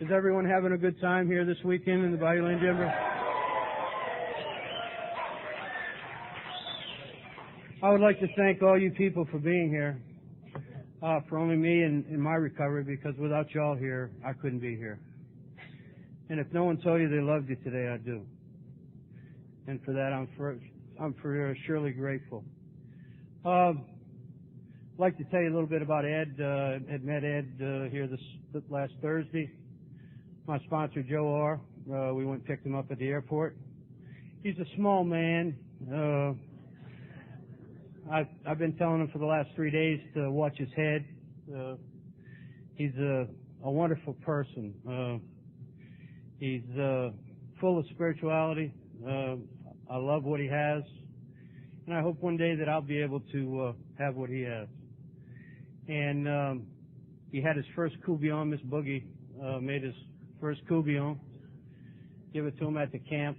Is everyone having a good time here this weekend in the Bayouland Jamboree? I would like to thank all you people for being here, for only me and my recovery, because without y'all here, I couldn't be here. And if no one told you they loved you today, I do. And for that, I'm for surely grateful. I'd like to tell you a little bit about Ed. Had met Ed here this last Thursday. My sponsor, Joe R. We went and picked him up at the airport. He's a small man. I've been telling him for the last 3 days to watch his head. He's a wonderful person. He's full of spirituality. I love what he has, and I hope one day that I'll be able to have what he has. And he had his first coubillon. Miss Boogie made his first coubillon. Give it to him at the camp,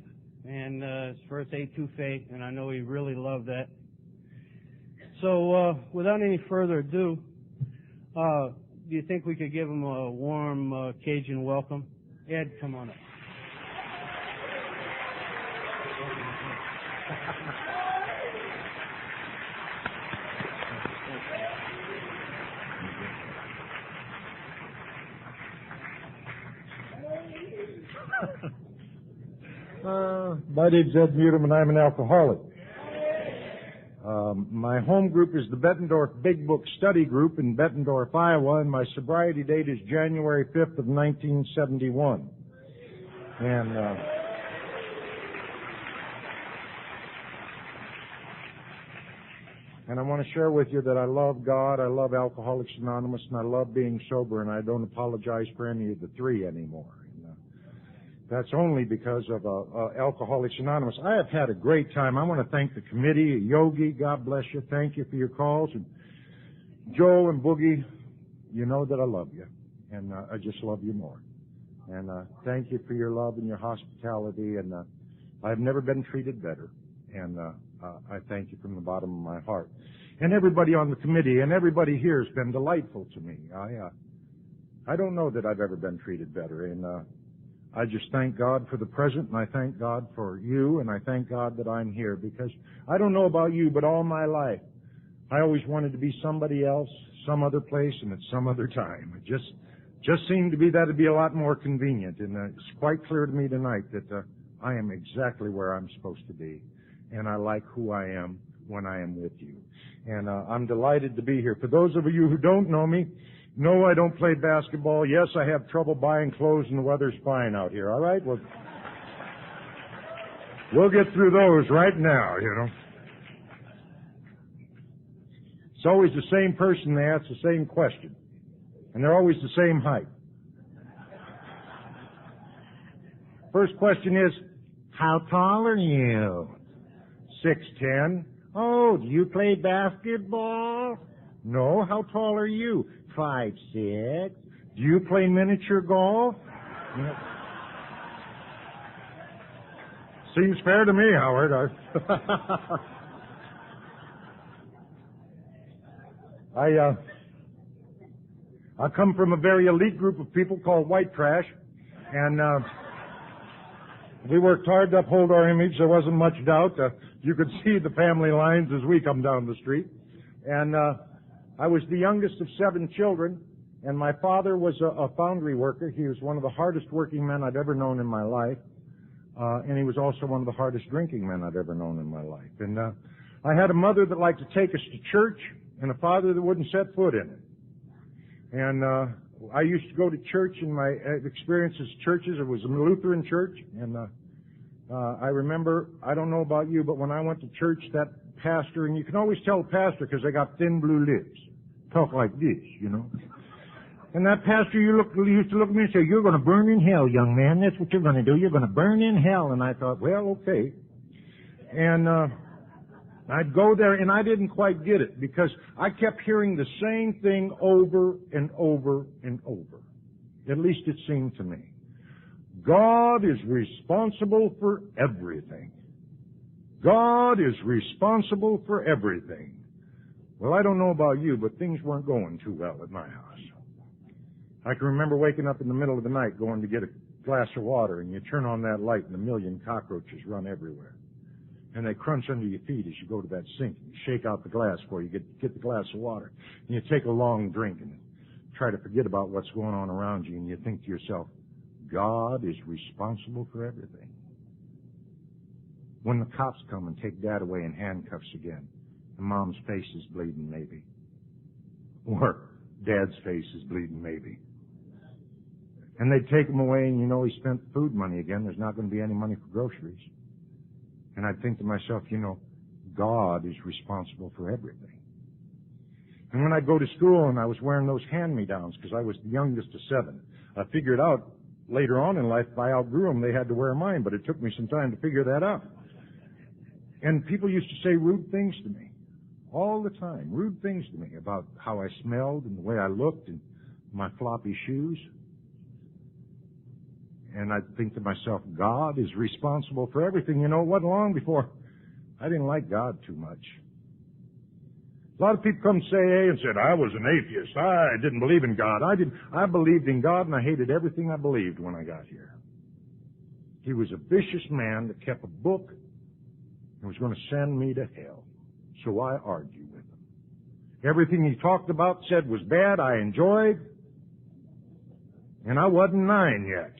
and his first étouffée, and I know he really loved that. So without any further ado, do you think we could give him a warm Cajun welcome? Ed, come on up. My name's Ed Mutum, and I'm an alcoholic. My home group is the Bettendorf Big Book Study Group in Bettendorf, Iowa, and my sobriety date is January 5th of 1971. And I want to share with you that I love God, I love Alcoholics Anonymous, and I love being sober, and I don't apologize for any of the three anymore. That's only because of Alcoholics Anonymous. I have had a great time. I want to thank the committee, Yogi, God bless you. Thank you for your calls. And Joe and Boogie, you know that I love you, and I just love you more. And thank you for your love and your hospitality, and I've never been treated better. And I thank you from the bottom of my heart. And everybody on the committee and everybody here has been delightful to me. I don't know that I've ever been treated better, and I just thank God for the present, and I thank God for you, and I thank God that I'm here, because I don't know about you, but all my life, I always wanted to be somebody else, some other place, and at some other time. It just seemed to be that'd be a lot more convenient, and it's quite clear to me tonight that I am exactly where I'm supposed to be, and I like who I am when I am with you. And I'm delighted to be here. For those of you who don't know me, no, I don't play basketball. Yes, I have trouble buying clothes, and the weather's fine out here. All right? We'll get through those right now, you know. It's always the same person they ask the same question, and they're always the same height. First question is, how tall are you? 6'10". Oh, do you play basketball? No, how tall are you? 5'6". Do you play miniature golf? No. Seems fair to me, Howard. I come from a very elite group of people called white trash, and we worked hard to uphold our image. There wasn't much doubt. You could see the family lines as we come down the street. And I was the youngest of 7 children, and my father was a foundry worker. He was one of the hardest working men I've ever known in my life, and he was also one of the hardest drinking men I've ever known in my life. And I had a mother that liked to take us to church, and a father that wouldn't set foot in it. And I used to go to church, and my experiences churches, it was a Lutheran church, and I remember, I don't know about you, but when I went to church, that pastor, and you can always tell a pastor because they got thin blue lips, talk like this, you know. And that pastor used to look at me and say, you're going to burn in hell, young man. That's what you're going to do. You're going to burn in hell. And I thought, well, okay. And I'd go there, and I didn't quite get it because I kept hearing the same thing over and over and over. At least it seemed to me. God is responsible for everything. God is responsible for everything. Well, I don't know about you, but things weren't going too well at my house. I can remember waking up in the middle of the night going to get a glass of water, and you turn on that light and a million cockroaches run everywhere. And they crunch under your feet as you go to that sink. You shake out the glass before you get the glass of water. And you take a long drink and try to forget about what's going on around you, and you think to yourself, God is responsible for everything. When the cops come and take Dad away in handcuffs again, and Mom's face is bleeding maybe. Or Dad's face is bleeding maybe. And they take him away and you know he spent food money again. There's not going to be any money for groceries. And I think to myself, you know, God is responsible for everything. And when I go to school and I was wearing those hand-me-downs because I was the youngest of 7, I figured out later on in life, if I outgrew them, they had to wear mine, but it took me some time to figure that out. And people used to say rude things to me all the time, rude things to me about how I smelled and the way I looked and my floppy shoes. And I think to myself, God is responsible for everything. You know, it wasn't long before I didn't like God too much. A lot of people come say and said, I was an atheist. I didn't believe in God. I believed in God, and I hated everything I believed when I got here. He was a vicious man that kept a book and was going to send me to hell. So I argued with him. Everything he talked about, said was bad, I enjoyed, and I wasn't 9 yet.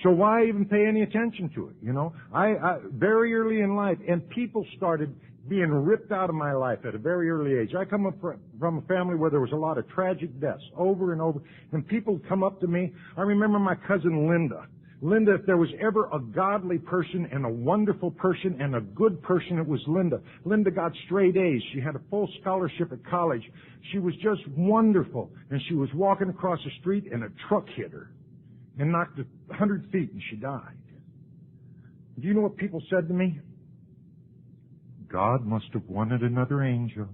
So why even pay any attention to it, you know? I very early in life, and people started being ripped out of my life at a very early age. I come up from a family where there was a lot of tragic deaths over and over, and people would come up to me. I remember my cousin Linda. Linda, if there was ever a godly person and a wonderful person and a good person, it was Linda. Linda got straight A's. She had a full scholarship at college. She was just wonderful. And she was walking across the street and a truck hit her and knocked her 100 feet and she died. Do you know what people said to me? God must have wanted another angel.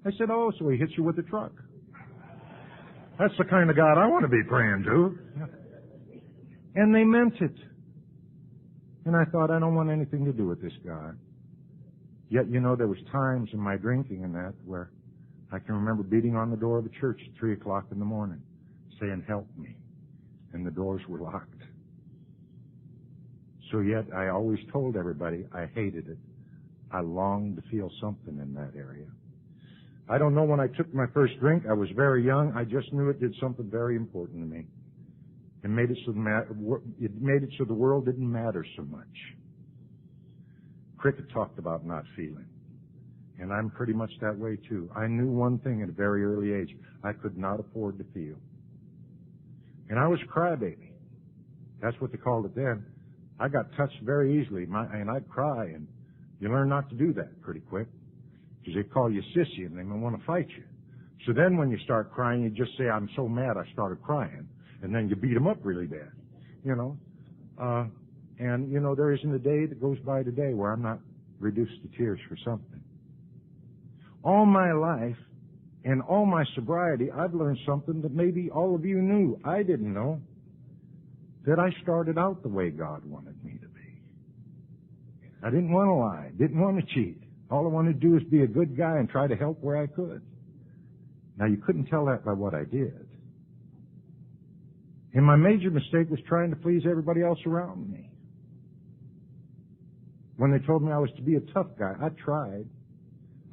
I said, oh, so he hits you with a truck. That's the kind of God I want to be praying to. And they meant it. And I thought, I don't want anything to do with this God. Yet, you know, there was times in my drinking and that where I can remember beating on the door of the church at 3 o'clock in the morning, saying, help me. And the doors were locked. So yet I always told everybody I hated it. I longed to feel something in that area. I don't know when I took my first drink. I was very young. I just knew it did something very important to me. It made it so the world didn't matter so much. Cricket talked about not feeling. And I'm pretty much that way too. I knew one thing at a very early age. I could not afford to feel. And I was a crybaby. That's what they called it then. I got touched very easily, and I'd cry, and you learn not to do that pretty quick, because they call you sissy, and they want to fight you. So then when you start crying, you just say, I'm so mad I started crying, and then you beat them up really bad, you know. And, you know, there isn't a day that goes by today where I'm not reduced to tears for something. All my life, and all my sobriety, I've learned something that maybe all of you knew. I didn't know. That I started out the way God wanted me to be. I didn't want to lie, didn't want to cheat. All I wanted to do was be a good guy and try to help where I could. Now, you couldn't tell that by what I did. And my major mistake was trying to please everybody else around me. When they told me I was to be a tough guy, I tried.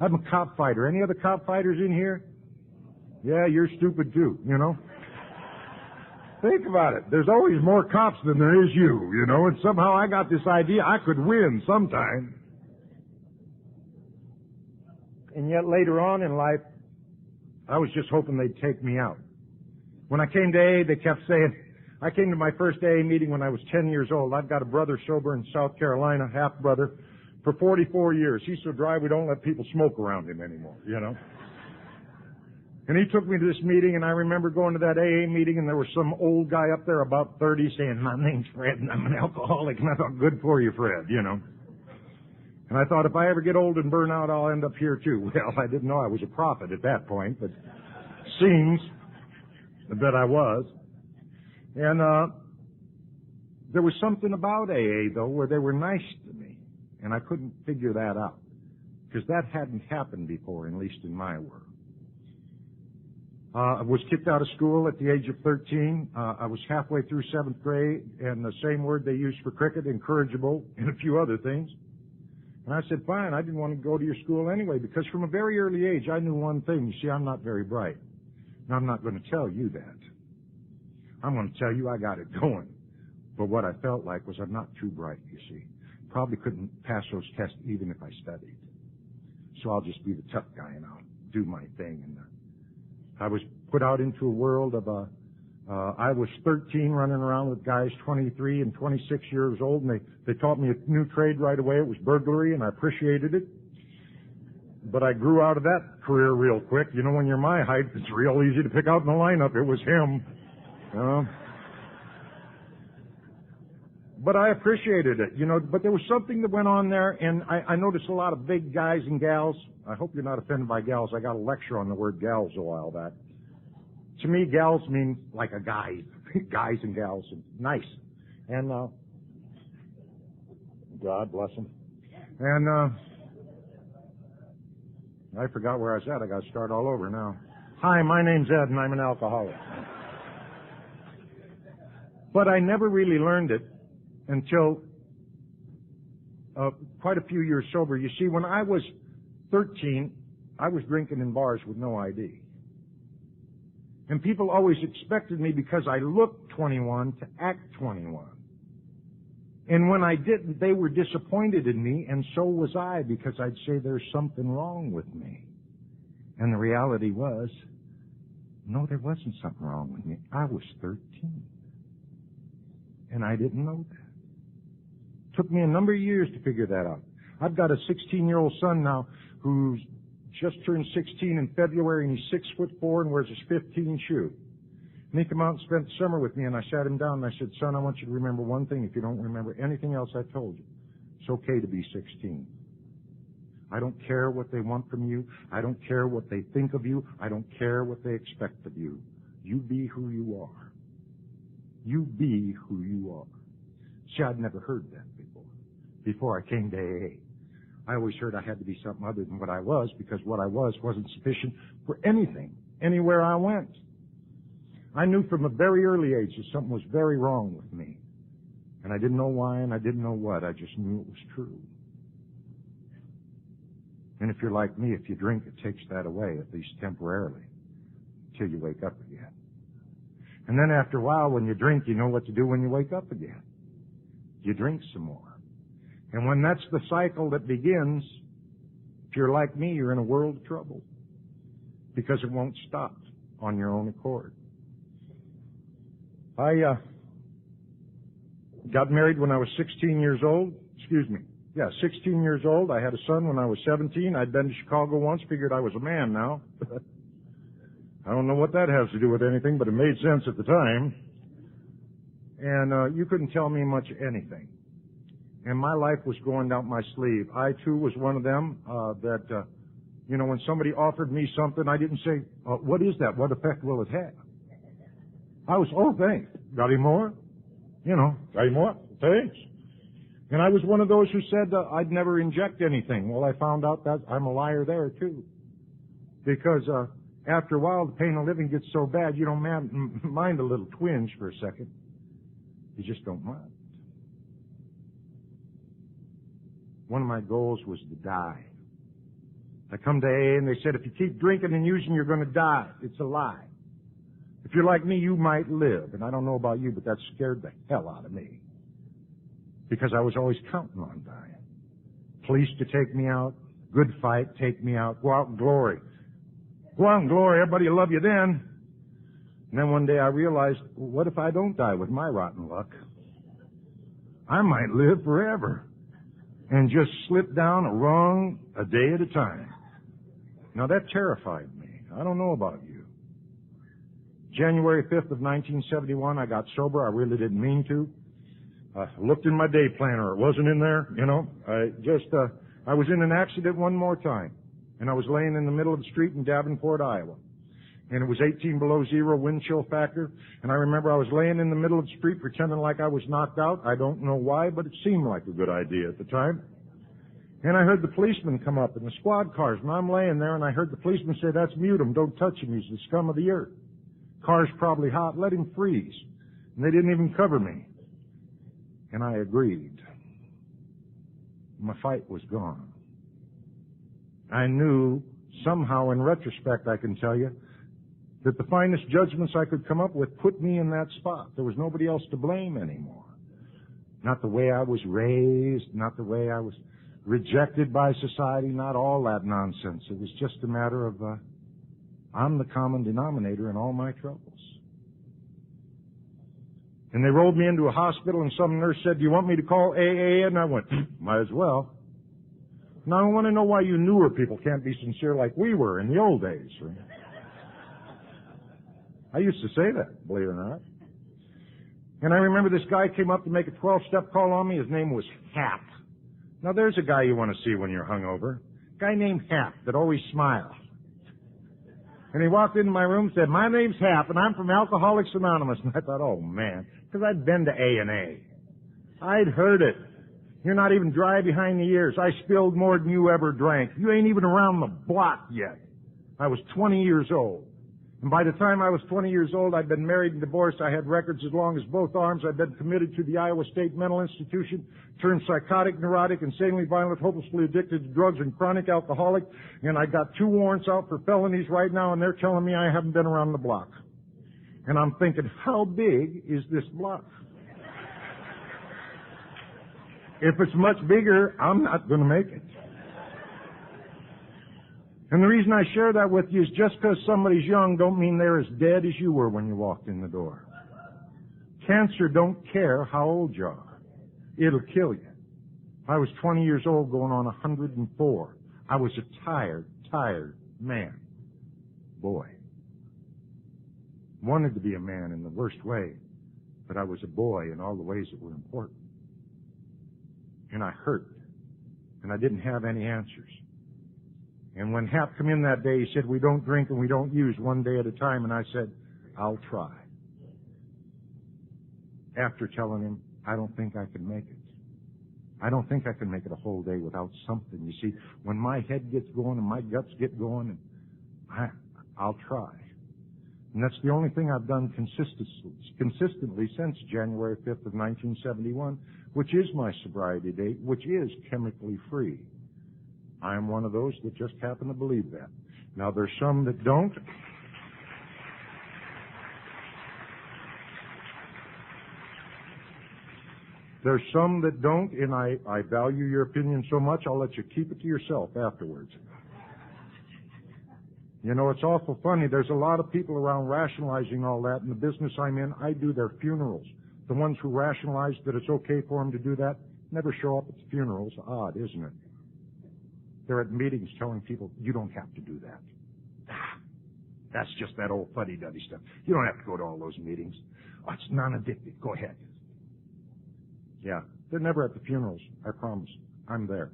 I'm a cop fighter. Any other cop fighters in here? Yeah, you're stupid too, you know? Think about it. There's always more cops than there is you know, and somehow I got this idea I could win sometime. And yet later on in life, I was just hoping they'd take me out. When I came to AA, they kept saying, I came to my first AA meeting when I was 10 years old. I've got a brother sober in South Carolina, half brother, for 44 years. He's so dry we don't let people smoke around him anymore, you know. And he took me to this meeting, and I remember going to that AA meeting, and there was some old guy up there about 30 saying, my name's Fred, and I'm an alcoholic. And I thought, good for you, Fred, you know. And I thought, if I ever get old and burn out, I'll end up here too. Well, I didn't know I was a prophet at that point, but seems that I was. And there was something about AA, though, where they were nice to me, and I couldn't figure that out, because that hadn't happened before, at least in my world. I was kicked out of school at the age of 13. I was halfway through 7th grade, and the same word they used for cricket, incorrigible, and a few other things. And I said, fine, I didn't want to go to your school anyway, because from a very early age, I knew one thing. You see, I'm not very bright. And I'm not going to tell you that. I'm going to tell you I got it going. But what I felt like was I'm not too bright, you see. Probably couldn't pass those tests even if I studied. So I'll just be the tough guy and I'll do my thing. And I was put out into a world of I was 13 running around with guys 23 and 26 years old, and they taught me a new trade right away. It was burglary, and I appreciated it. But I grew out of that career real quick. You know, when you're my height, it's real easy to pick out in the lineup. It was him. But I appreciated it, you know. But there was something that went on there, and I noticed a lot of big guys and gals. I hope you're not offended by gals. I got a lecture on the word gals a while back. To me, gals mean like a guy. Guys and gals. Nice. And, God bless them. And, I forgot where I was at. I got to start all over now. Hi, my name's Ed, and I'm an alcoholic. But I never really learned it until quite a few years sober. You see, when I was 13, I was drinking in bars with no ID. And people always expected me, because I looked 21, to act 21. And when I didn't, they were disappointed in me, and so was I, because I'd say there's something wrong with me. And the reality was, no, there wasn't something wrong with me. I was 13. And I didn't know that. Took me a number of years to figure that out. I've got a 16-year-old son now who's just turned 16 in February, and he's 6'4" and wears his 15 shoe. And he came out and spent the summer with me, and I sat him down and I said, son, I want you to remember one thing. If you don't remember anything else I told you, it's okay to be 16. I don't care what they want from you. I don't care what they think of you. I don't care what they expect of you. You be who you are. You be who you are. See, I'd never heard that before I came to AA. I always heard I had to be something other than what I was, because what I was wasn't sufficient for anything, anywhere I went. I knew from a very early age that something was very wrong with me. And I didn't know why, and I didn't know what. I just knew it was true. And if you're like me, if you drink, it takes that away, at least temporarily, till you wake up again. And then after a while, when you drink, you know what to do when you wake up again. You drink some more. And when that's the cycle that begins, if you're like me, you're in a world of trouble, because it won't stop on your own accord. I got married when I was 16 years old. 16 years old. I had a son when I was 17. I'd been to Chicago once, figured I was a man now. I don't know what that has to do with anything, but it made sense at the time. And you couldn't tell me much of anything. And my life was going down my sleeve. I, too, was one of them that, when somebody offered me something, I didn't say, what is that? What effect will it have? I was, thanks. Got any more? Got any more? Thanks. And I was one of those who said I'd never inject anything. Well, I found out that I'm a liar there, too. Because after a while, the pain of living gets so bad, you don't mind a little twinge for a second. You just don't mind. One of my goals was to die. I come to AA and they said, if you keep drinking and using, you're going to die. It's a lie. If you're like me, you might live. And I don't know about you, but that scared the hell out of me. Because I was always counting on dying. Police to take me out. Good fight, take me out. Go out in glory. Go out in glory. Everybody will love you then. And then one day I realized, what if I don't die with my rotten luck? I might live forever. And just slip down a rung a day at a time. Now that terrified me. I don't know about you. January 5th of 1971, I got sober. I really didn't mean to. I looked in my day planner. It wasn't in there, I was in an accident one more time. And I was laying in the middle of the street in Davenport, Iowa. And it was 18 below zero wind chill factor. And I remember I was laying in the middle of the street pretending like I was knocked out. I don't know why, but it seemed like a good idea at the time. And I heard the policeman come up in the squad cars, and I'm laying there, and I heard the policeman say, "That's mute him, don't touch him, he's the scum of the earth. Car's probably hot, let him freeze." And they didn't even cover me. And I agreed. My fight was gone. I knew, somehow in retrospect I can tell you, that the finest judgments I could come up with put me in that spot. There was nobody else to blame anymore. Not the way I was raised, not the way I was rejected by society, not all that nonsense. It was just a matter of, I'm the common denominator in all my troubles. And they rolled me into a hospital, and some nurse said, "Do you want me to call AA?" And I went, "Might as well." Now I want to know why you newer people can't be sincere like we were in the old days. Right? I used to say that, believe it or not. And I remember this guy came up to make a 12-step call on me. His name was Hap. Now, there's a guy you want to see when you're hungover. A guy named Hap that always smiles. And he walked into my room and said, "My name's Hap, and I'm from Alcoholics Anonymous." And I thought, oh, man, because I'd been to A&A. I'd heard it. You're not even dry behind the ears. I spilled more than you ever drank. You ain't even around the block yet. I was 20 years old. And by the time I was 20 years old, I'd been married and divorced. I had records as long as both arms. I'd been committed to the Iowa State Mental Institution, turned psychotic, neurotic, insanely violent, hopelessly addicted to drugs, and chronic alcoholic. And I got 2 warrants out for felonies right now, and they're telling me I haven't been around the block. And I'm thinking, how big is this block? If it's much bigger, I'm not going to make it. And the reason I share that with you is just because somebody's young don't mean they're as dead as you were when you walked in the door. Cancer don't care how old you are. It'll kill you. I was 20 years old going on 104. I was a tired man. Boy. Wanted to be a man in the worst way, but I was a boy in all the ways that were important. And I hurt, and I didn't have any answers. And when Hap came in that day, he said, "We don't drink and we don't use, one day at a time." And I said, "I'll try." After telling him, I don't think I can make it. I don't think I can make it a whole day without something. You see, when my head gets going and my guts get going, I'll try. And that's the only thing I've done consistently since January 5th of 1971, which is my sobriety date, which is chemically free. I am one of those that just happen to believe that. Now, there's some that don't. There's some that don't, and I value your opinion so much, I'll let you keep it to yourself afterwards. You know, it's awful funny. There's a lot of people around rationalizing all that. In the business I'm in, I do their funerals. The ones who rationalize that it's okay for them to do that never show up at the funerals. Odd, isn't it? They're at meetings telling people, "You don't have to do that." That's just that old fuddy-duddy stuff. You don't have to go to all those meetings. Oh, it's non-addictive. Go ahead. Yeah, they're never at the funerals. I promise. I'm there.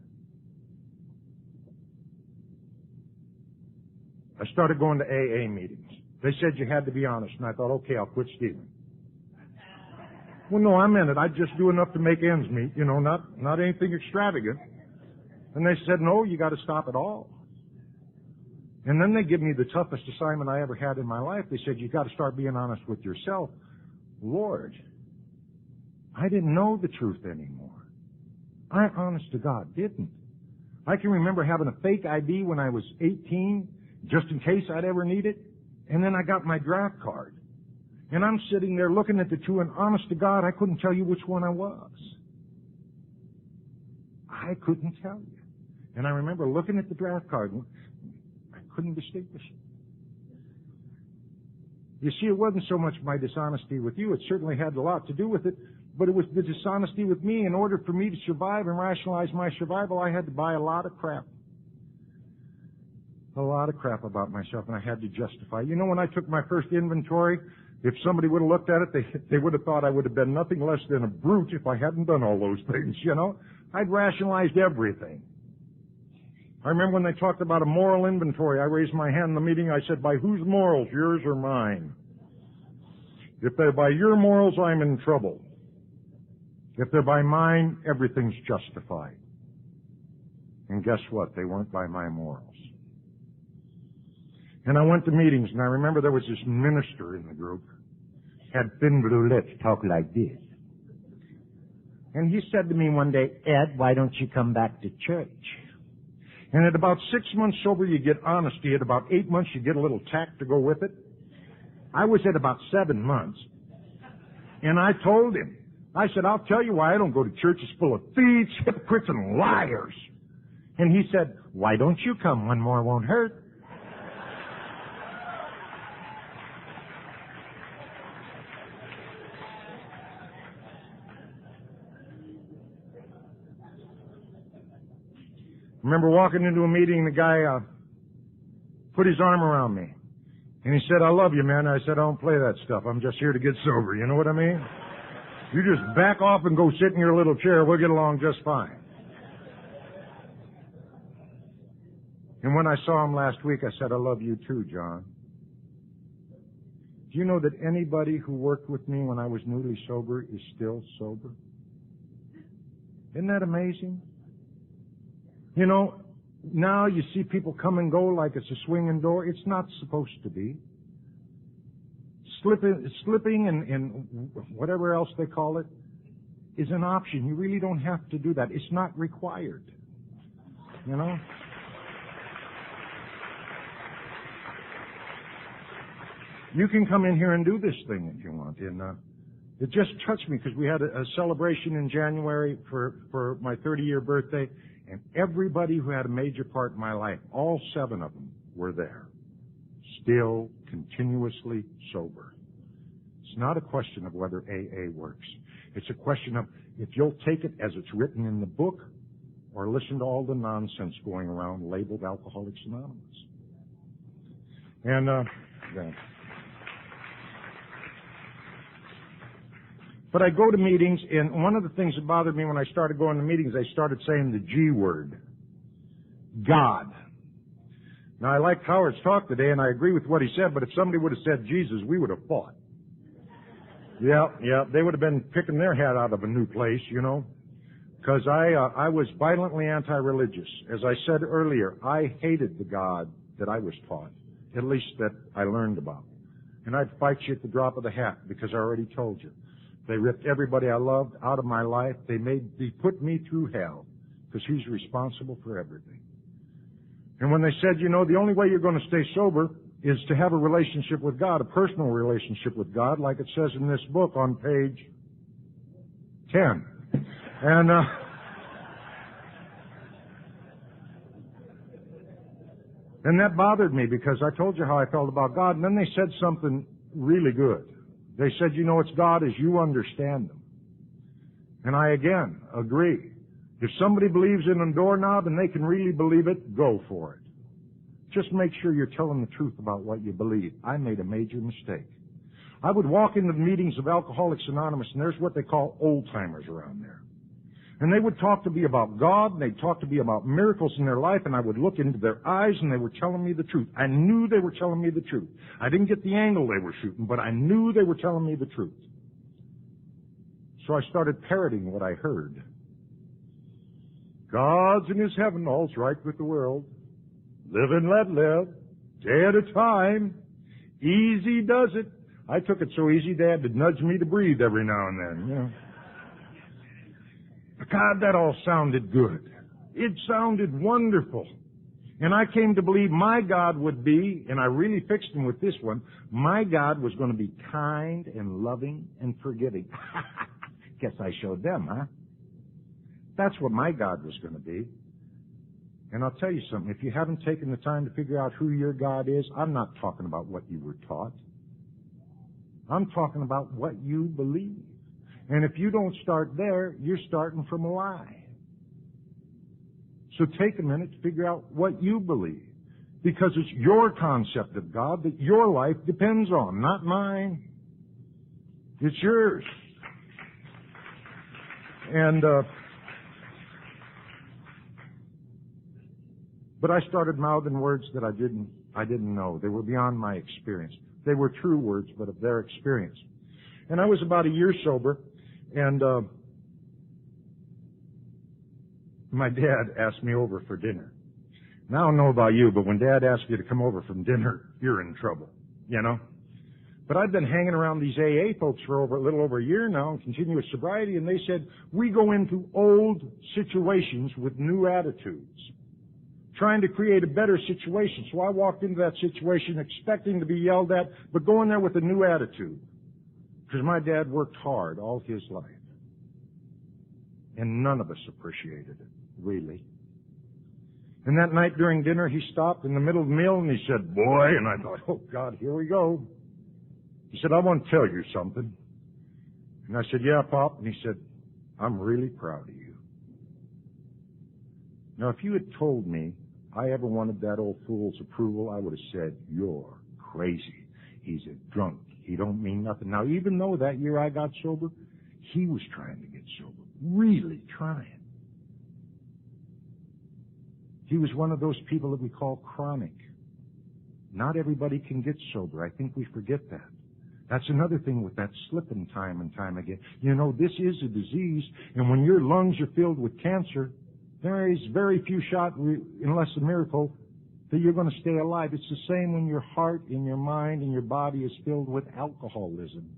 I started going to AA meetings. They said you had to be honest, and I thought, okay, I'll quit stealing. Well, no, I meant it. I'd just do enough to make ends meet, you know, not anything extravagant. And they said, "No, you got to stop it all." And then they give me the toughest assignment I ever had in my life. They said, "You got to start being honest with yourself." Lord, I didn't know the truth anymore. I, honest to God, didn't. I can remember having a fake ID when I was 18, just in case I'd ever need it. And then I got my draft card. And I'm sitting there looking at the two, and honest to God, I couldn't tell you which one I was. I couldn't tell you. And I remember looking at the draft card, and I couldn't distinguish it. You see, it wasn't so much my dishonesty with you. It certainly had a lot to do with it, but it was the dishonesty with me. In order for me to survive and rationalize my survival, I had to buy a lot of crap. A lot of crap about myself, and I had to justify. You know, when I took my first inventory, if somebody would have looked at it, they would have thought I would have been nothing less than a brute if I hadn't done all those things, you know. I'd rationalized everything. I remember when they talked about a moral inventory, I raised my hand in the meeting. I said, "By whose morals, yours or mine? If they're by your morals, I'm in trouble. If they're by mine, everything's justified." And guess what? They weren't by my morals. And I went to meetings, and I remember there was this minister in the group, had thin blue lips, talk like this. And he said to me one day, Ed, why don't you come back to church? And at about 6 months sober, you get honesty. At about 8 months, you get a little tact to go with it. I was at about 7 months. And I told him, I said, I'll tell you why I don't go to church. It's full of thieves, hypocrites, and liars. And he said, why don't you come? One more won't hurt. I remember walking into a meeting, the guy put his arm around me. And he said, I love you, man. I said, I don't play that stuff. I'm just here to get sober. You know what I mean? You just back off and go sit in your little chair. We'll get along just fine. And when I saw him last week, I said, I love you too, John. Do you know that anybody who worked with me when I was newly sober is still sober? Isn't that amazing? You know, now you see people come and go like it's a swinging door. It's not supposed to be. Slipping and whatever else they call it is an option. You really don't have to do that. It's not required. You know? You can come in here and do this thing if you want. And it just touched me because we had a celebration in January for my 30-year birthday. And everybody who had a major part in my life, all 7 of them were there, still continuously sober. It's not a question of whether AA works. It's a question of if you'll take it as it's written in the book or listen to all the nonsense going around labeled Alcoholics Anonymous. And, yeah. But I go to meetings, and one of the things that bothered me when I started going to meetings, I started saying the G word. God. Now, I liked Howard's talk today, and I agree with what he said, but if somebody would have said Jesus, we would have fought. Yeah, they would have been picking their hat out of a new place, you know, because I was violently anti-religious. As I said earlier, I hated the God that I was taught, at least that I learned about. And I'd fight you at the drop of the hat, because I already told you. They ripped everybody I loved out of my life. They put me through hell because he's responsible for everything. And when they said, you know, the only way you're going to stay sober is to have a relationship with God, a personal relationship with God, like it says in this book on page 10. And that bothered me because I told you how I felt about God. And then they said something really good. They said, you know, it's God as you understand them. And I, again, agree. If somebody believes in a doorknob and they can really believe it, go for it. Just make sure you're telling the truth about what you believe. I made a major mistake. I would walk into the meetings of Alcoholics Anonymous, and there's what they call old-timers around there. And they would talk to me about God, and they'd talk to me about miracles in their life, and I would look into their eyes, and they were telling me the truth. I knew they were telling me the truth. I didn't get the angle they were shooting, but I knew they were telling me the truth. So I started parroting what I heard. God's in his heaven, all's right with the world. Live and let live, day at a time. Easy does it. I took it so easy they had to nudge me to breathe every now and then, you know. God, that all sounded good. It sounded wonderful. And I came to believe my God would be, and I really fixed him with this one, my God was going to be kind and loving and forgiving. Guess I showed them, huh? That's what my God was going to be. And I'll tell you something, if you haven't taken the time to figure out who your God is, I'm not talking about what you were taught. I'm talking about what you believe. And if you don't start there, you're starting from a lie. So take a minute to figure out what you believe. Because it's your concept of God that your life depends on, not mine. It's yours. And, but I started mouthing words that I didn't know. They were beyond my experience. They were true words, but of their experience. And I was about a year sober. And my dad asked me over for dinner. Now, I don't know about you, but when Dad asks you to come over from dinner, you're in trouble, you know? But I've been hanging around these AA folks for a little over a year now in continuous sobriety, and they said, we go into old situations with new attitudes, trying to create a better situation. So I walked into that situation expecting to be yelled at, but going there with a new attitude. Because my dad worked hard all his life. And none of us appreciated it, really. And that night during dinner, he stopped in the middle of the meal and he said, boy, and I thought, oh God, here we go. He said, I want to tell you something. And I said, yeah, Pop. And he said, I'm really proud of you. Now, if you had told me I ever wanted that old fool's approval, I would have said, you're crazy. He's a drunk. He don't mean nothing. Now, even though that year I got sober, he was trying to get sober. Really trying. He was one of those people that we call chronic. Not everybody can get sober. I think we forget that. That's another thing with that slipping time and time again. You know, this is a disease, and when your lungs are filled with cancer, there is very few shot, unless a miracle, that you're going to stay alive. It's the same when your heart and your mind and your body is filled with alcoholism.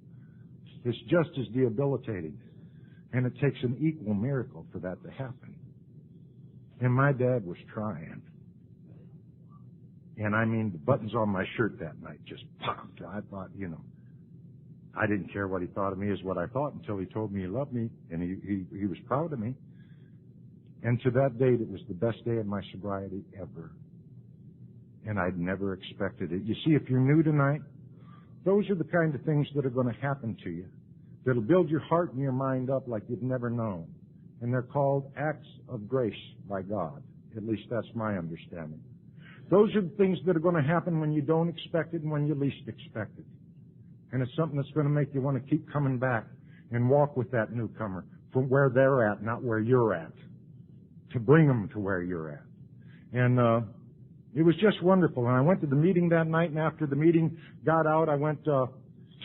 It's just as debilitating, and it takes an equal miracle for that to happen. And my dad was trying. And I mean, the buttons on my shirt that night just popped. I thought, you know, I didn't care what he thought of me is what I thought until he told me he loved me, and he was proud of me. And to that date, it was the best day of my sobriety ever. And I'd never expected it. You see, if you're new tonight, those are the kind of things that are going to happen to you, that'll build your heart and your mind up like you've never known. And they're called acts of grace by God. At least that's my understanding. Those are the things that are going to happen when you don't expect it and when you least expect it. And it's something that's going to make you want to keep coming back and walk with that newcomer from where they're at, not where you're at, to bring them to where you're at. And it was just wonderful. And I went to the meeting that night, and after the meeting got out, I went to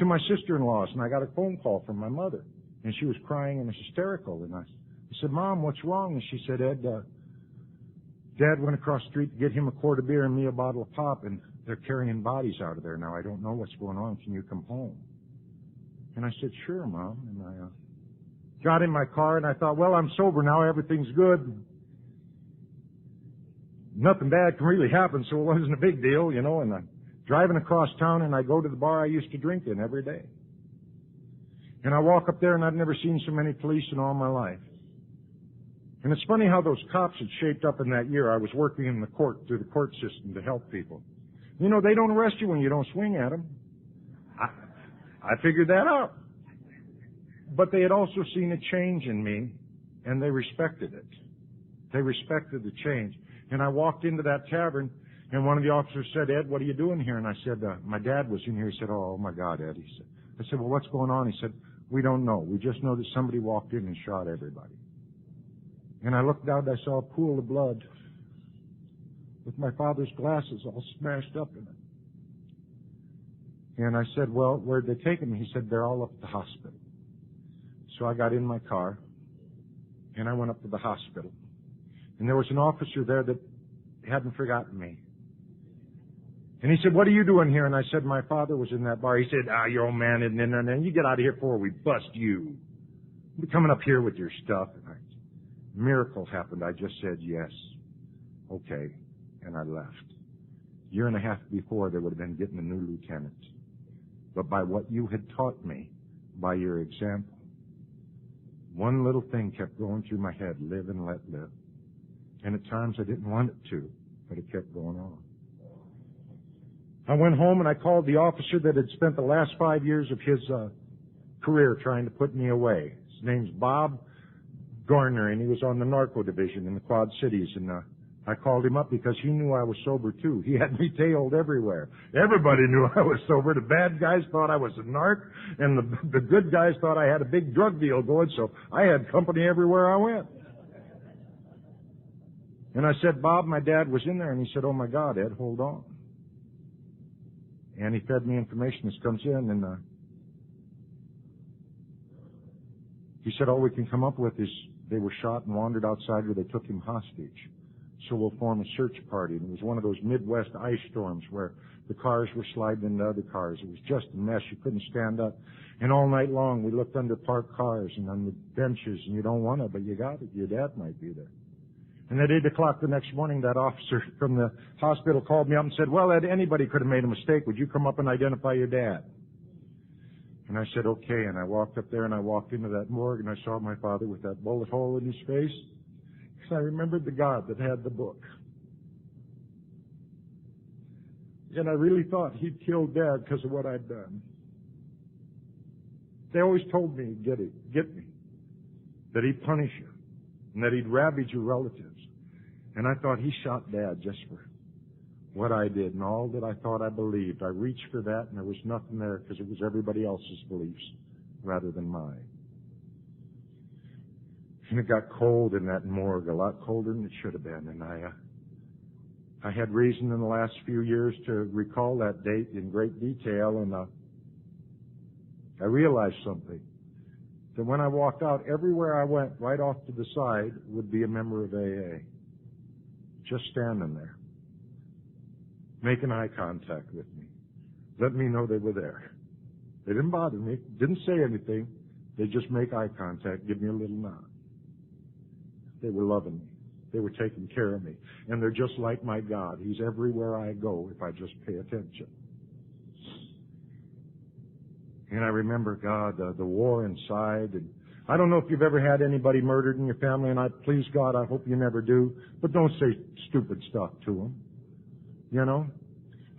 my sister-in-law's, and I got a phone call from my mother. And she was crying and hysterical. And I said, Mom, what's wrong? And she said, Ed, Dad went across the street to get him a quart of beer and me a bottle of pop, and they're carrying bodies out of there now. I don't know what's going on. Can you come home? And I said, sure, Mom. And I got in my car, and I thought, well, I'm sober now. Everything's good. Nothing bad can really happen, so it wasn't a big deal, you know. And I'm driving across town, and I go to the bar I used to drink in every day. And I walk up there, and I've never seen so many police in all my life. And it's funny how those cops had shaped up in that year. I was working in the court, through the court system to help people. You know, they don't arrest you when you don't swing at them. I figured that out. But they had also seen a change in me, and they respected it. They respected the change. And I walked into that tavern, and one of the officers said, Ed, what are you doing here? And I said, my dad was in here. He said, oh my God, Ed. I said, well, what's going on? He said, we don't know. We just know that somebody walked in and shot everybody. And I looked out, I saw a pool of blood with my father's glasses all smashed up in it. And I said, well, where'd they take him? He said, they're all up at the hospital. So I got in my car, and I went up to the hospital. And there was an officer there that hadn't forgotten me. And he said, what are you doing here? And I said, my father was in that bar. He said, your old man isn't in there. And you get out of here before we bust you. You're coming up here with your stuff. And miracle happened. I just said, yes. Okay. And I left. A year and a half before, they would have been getting a new lieutenant. But by what you had taught me, by your example, one little thing kept going through my head, live and let live. And at times I didn't want it to, but it kept going on. I went home and I called the officer that had spent the last 5 years of his career trying to put me away. His name's Bob Garner, and he was on the narco division in the Quad Cities. And I called him up because he knew I was sober too. He had me tailed everywhere. Everybody knew I was sober. The bad guys thought I was a narc, and the good guys thought I had a big drug deal going, so I had company everywhere I went. And I said, Bob, my dad was in there, and he said, oh my God, Ed, hold on. And he fed me information that comes in, and he said, all we can come up with is they were shot and wandered outside, or they took him hostage. So we'll form a search party. And it was one of those Midwest ice storms where the cars were sliding into other cars. It was just a mess. You couldn't stand up. And all night long, we looked under parked cars and on the benches, and you don't want to, but you got it. Your dad might be there. And at 8 o'clock the next morning, that officer from the hospital called me up and said, well, Ed, anybody could have made a mistake. Would you come up and identify your dad? And I said, okay. And I walked up there, and I walked into that morgue, and I saw my father with that bullet hole in his face. Because I remembered the God that had the book. And I really thought he'd killed Dad because of what I'd done. They always told me, get me, that he'd punish you, and that he'd ravage your relatives. And I thought he shot Dad just for what I did and all that I thought I believed. I reached for that, and there was nothing there because it was everybody else's beliefs rather than mine. And it got cold in that morgue, a lot colder than it should have been. And I had reason in the last few years to recall that date in great detail, and I realized something. That when I walked out, everywhere I went, right off to the side, would be a member of AA. Just standing there. Making eye contact with me. Let me know they were there. They didn't bother me. Didn't say anything. They just make eye contact, give me a little nod. They were loving me. They were taking care of me. And they're just like my God. He's everywhere I go if I just pay attention. And I remember, God, the war inside. And I don't know if you've ever had anybody murdered in your family, and please God, I hope you never do. But don't say stupid stuff to them. You know?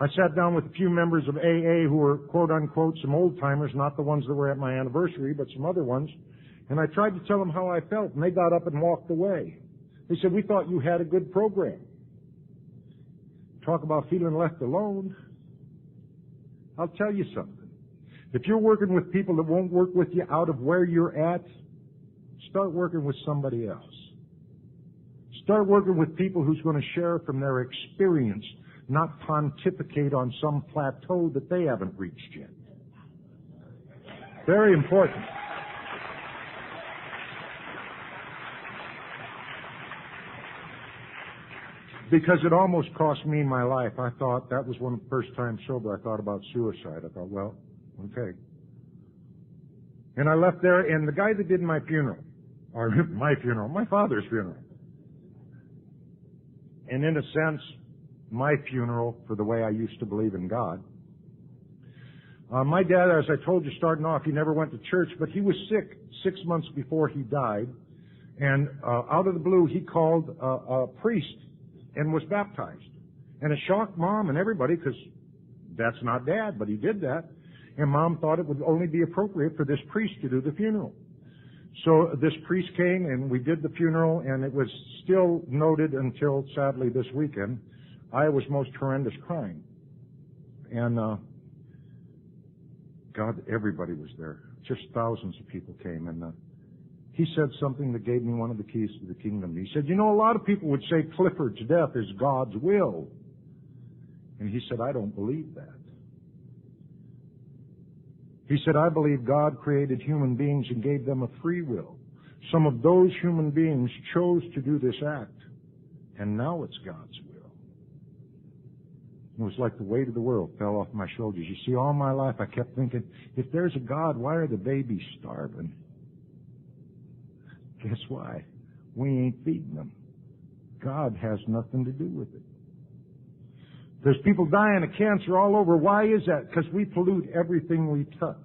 I sat down with a few members of AA who were, quote unquote, some old timers, not the ones that were at my anniversary, but some other ones. And I tried to tell them how I felt, and they got up and walked away. They said, we thought you had a good program. Talk about feeling left alone. I'll tell you something. If you're working with people that won't work with you out of where you're at, start working with somebody else. Start working with people who's going to share from their experience, not pontificate on some plateau that they haven't reached yet. Very important. Because it almost cost me my life. I thought, that was one of the first times sober, I thought about suicide. I thought, well, okay. And I left there, and the guy that did my funeral, or my father's funeral, and in a sense, my funeral for the way I used to believe in God. My dad, as I told you starting off, he never went to church, but he was sick 6 months before he died, and out of the blue, he called a priest and was baptized. And it shocked Mom and everybody, because that's not Dad, but he did that. And Mom thought it would only be appropriate for this priest to do the funeral. So this priest came, and we did the funeral, and it was still noted until, sadly, this weekend, I was most horrendous crying. And God, everybody was there. Just thousands of people came, and he said something that gave me one of the keys to the kingdom. He said, you know, a lot of people would say Clifford's death is God's will. And he said, I don't believe that. He said, I believe God created human beings and gave them a free will. Some of those human beings chose to do this act, and now it's God's will. It was like the weight of the world fell off my shoulders. You see, all my life I kept thinking, if there's a God, why are the babies starving? Guess why? We ain't feeding them. God has nothing to do with it. There's people dying of cancer all over. Why is that? Because we pollute everything we touch.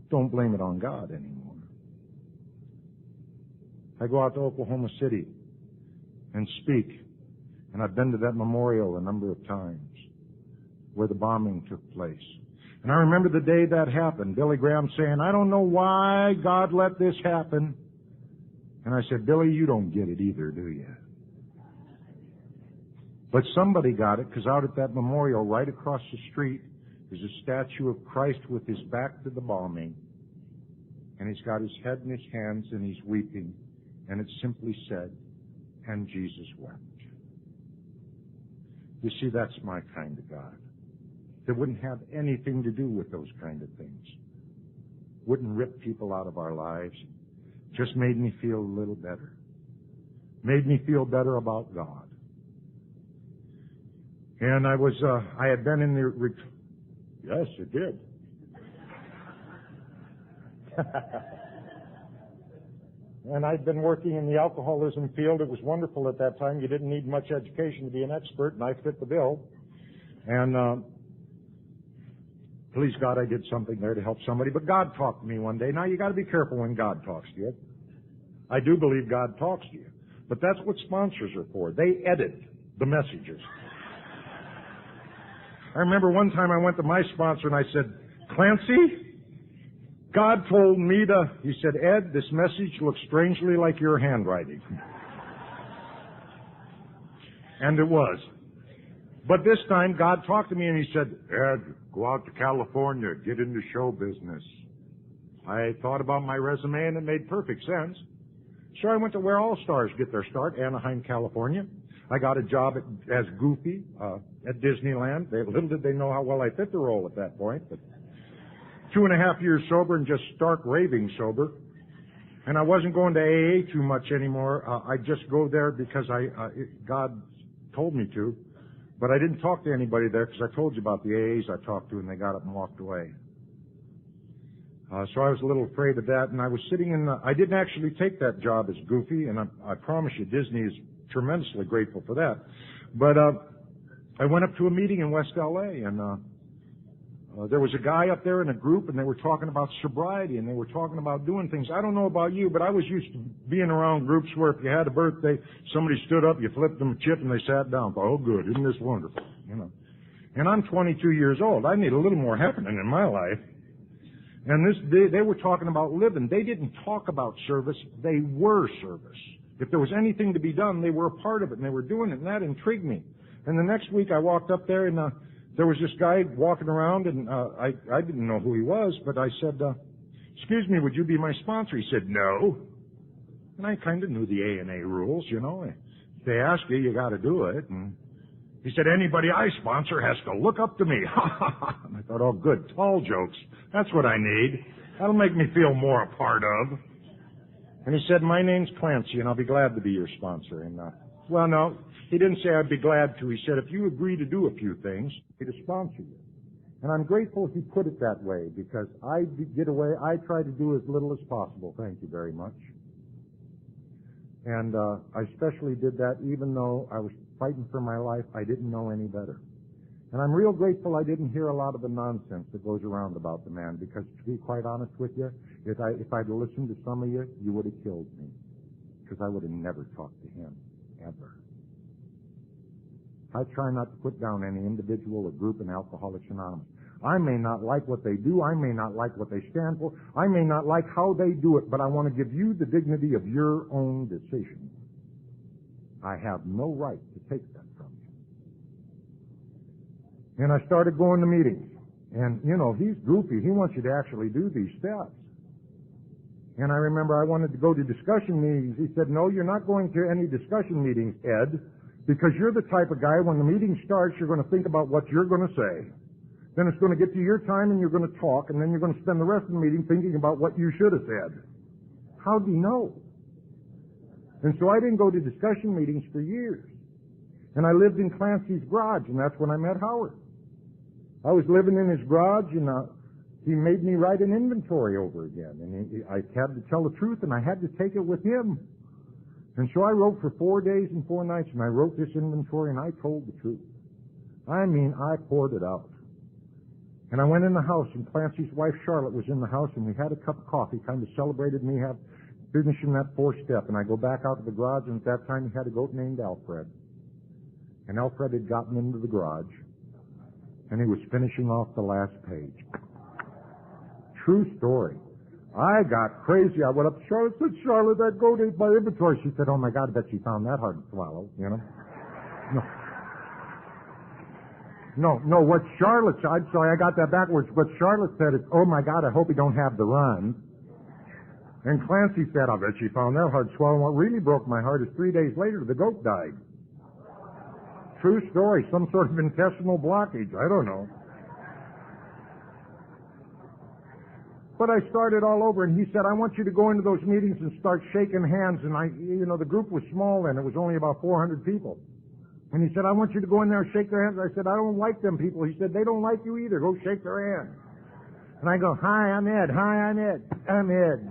Don't blame it on God anymore. I go out to Oklahoma City and speak, and I've been to that memorial a number of times where the bombing took place. And I remember the day that happened, Billy Graham saying, I don't know why God let this happen. And I said, Billy, you don't get it either, do you? But somebody got it, because out at that memorial right across the street is a statue of Christ with his back to the bombing. And he's got his head in his hands and he's weeping. And it simply said, and Jesus wept. You see, that's my kind of God. That wouldn't have anything to do with those kind of things. Wouldn't rip people out of our lives. just made me feel a little better. Made me feel better about God. And I had been in the, yes, it did. And I'd been working in the alcoholism field. It was wonderful at that time. You didn't need much education to be an expert, and I fit the bill. And please God, I did something there to help somebody. But God talked to me one day. Now, you got to be careful when God talks to you. I do believe God talks to you. But that's what sponsors are for. They edit the messages. I remember one time I went to my sponsor and I said, Clancy, God told me to, he said, Ed, this message looks strangely like your handwriting. And it was. But this time God talked to me and he said, Ed, go out to California, get into show business. I thought about my resume and it made perfect sense. So I went to where all stars get their start, Anaheim, California. I got a job as Goofy at Disneyland. Little did they know how well I fit the role at that point. But 2.5 years sober and just stark raving sober. And I wasn't going to AA too much anymore. I just go there because God told me to. But I didn't talk to anybody there because I told you about the AAs I talked to and they got up and walked away. So I was a little afraid of that, and I was sitting I didn't actually take that job as Goofy, and I promise you Disney is tremendously grateful for that. But I went up to a meeting in West L.A., and there was a guy up there in a group, and they were talking about sobriety, and they were talking about doing things. I don't know about you, but I was used to being around groups where if you had a birthday, somebody stood up, you flipped them a chip, and they sat down. Oh, good, isn't this wonderful? You know. And I'm 22 years old. I need a little more happening in my life. And they were talking about living. They didn't talk about service. They were service. If there was anything to be done, they were a part of it, and they were doing it, and that intrigued me. And the next week I walked up there, and there was this guy walking around, and I didn't know who he was, but I said, excuse me, would you be my sponsor? He said, no. And I kind of knew the A&A rules, you know. If they ask you, you got to do it. And he said, anybody I sponsor has to look up to me. And I thought, oh, good, tall jokes. That's what I need. That'll make me feel more a part of. And he said, my name's Clancy, and I'll be glad to be your sponsor. And, well, no, he didn't say I'd be glad to. He said, if you agree to do a few things, he'd sponsor you. And I'm grateful he put it that way, because I try to do as little as possible. Thank you very much. And I especially did that even though I was fighting for my life. I didn't know any better. And I'm real grateful I didn't hear a lot of the nonsense that goes around about the man, because to be quite honest with you, if I'd listened to some of you, you would have killed me, because I would have never talked to him, ever. I try not to put down any individual or group in Alcoholics Anonymous. I may not like what they do. I may not like what they stand for. I may not like how they do it, but I want to give you the dignity of your own decision. I have no right to take that from you. And I started going to meetings. And, you know, he's goofy. He wants you to actually do these steps. And I remember I wanted to go to discussion meetings. He said, no, you're not going to any discussion meetings, Ed, because you're the type of guy, when the meeting starts, you're going to think about what you're going to say. Then it's going to get to your time and you're going to talk, and then you're going to spend the rest of the meeting thinking about what you should have said. How'd he know? And so I didn't go to discussion meetings for years. And I lived in Clancy's garage, and that's when I met Howard. I was living in his garage, and he made me write an inventory over again. And I had to tell the truth, and I had to take it with him. And so I wrote for 4 days and 4 nights, and I wrote this inventory, and I told the truth. I mean, I poured it out. And I went in the house, and Clancy's wife, Charlotte, was in the house, and we had a cup of coffee, kind of celebrated me finishing that 4th step. And I go back out to the garage, and at that time he had a goat named Alfred. And Alfred had gotten into the garage, and he was finishing off the last page. True story. I got crazy. I went up to Charlotte and said, Charlotte, that goat ate my inventory. She said, oh, my God, I bet she found that hard to swallow, you know. No, what Charlotte said, I'm sorry, I got that backwards. What Charlotte said is, oh, my God, I hope he don't have the run. And Clancy said, I bet she found that hard to swallow. What really broke my heart is 3 days later, the goat died. True story, some sort of intestinal blockage, I don't know. But I started all over, and he said, I want you to go into those meetings and start shaking hands. And the group was small then. It was only about 400 people. And he said, I want you to go in there and shake their hands. I said, I don't like them people. He said, they don't like you either. Go shake their hand. And I go, hi, I'm Ed. Hi, I'm Ed. I'm Ed,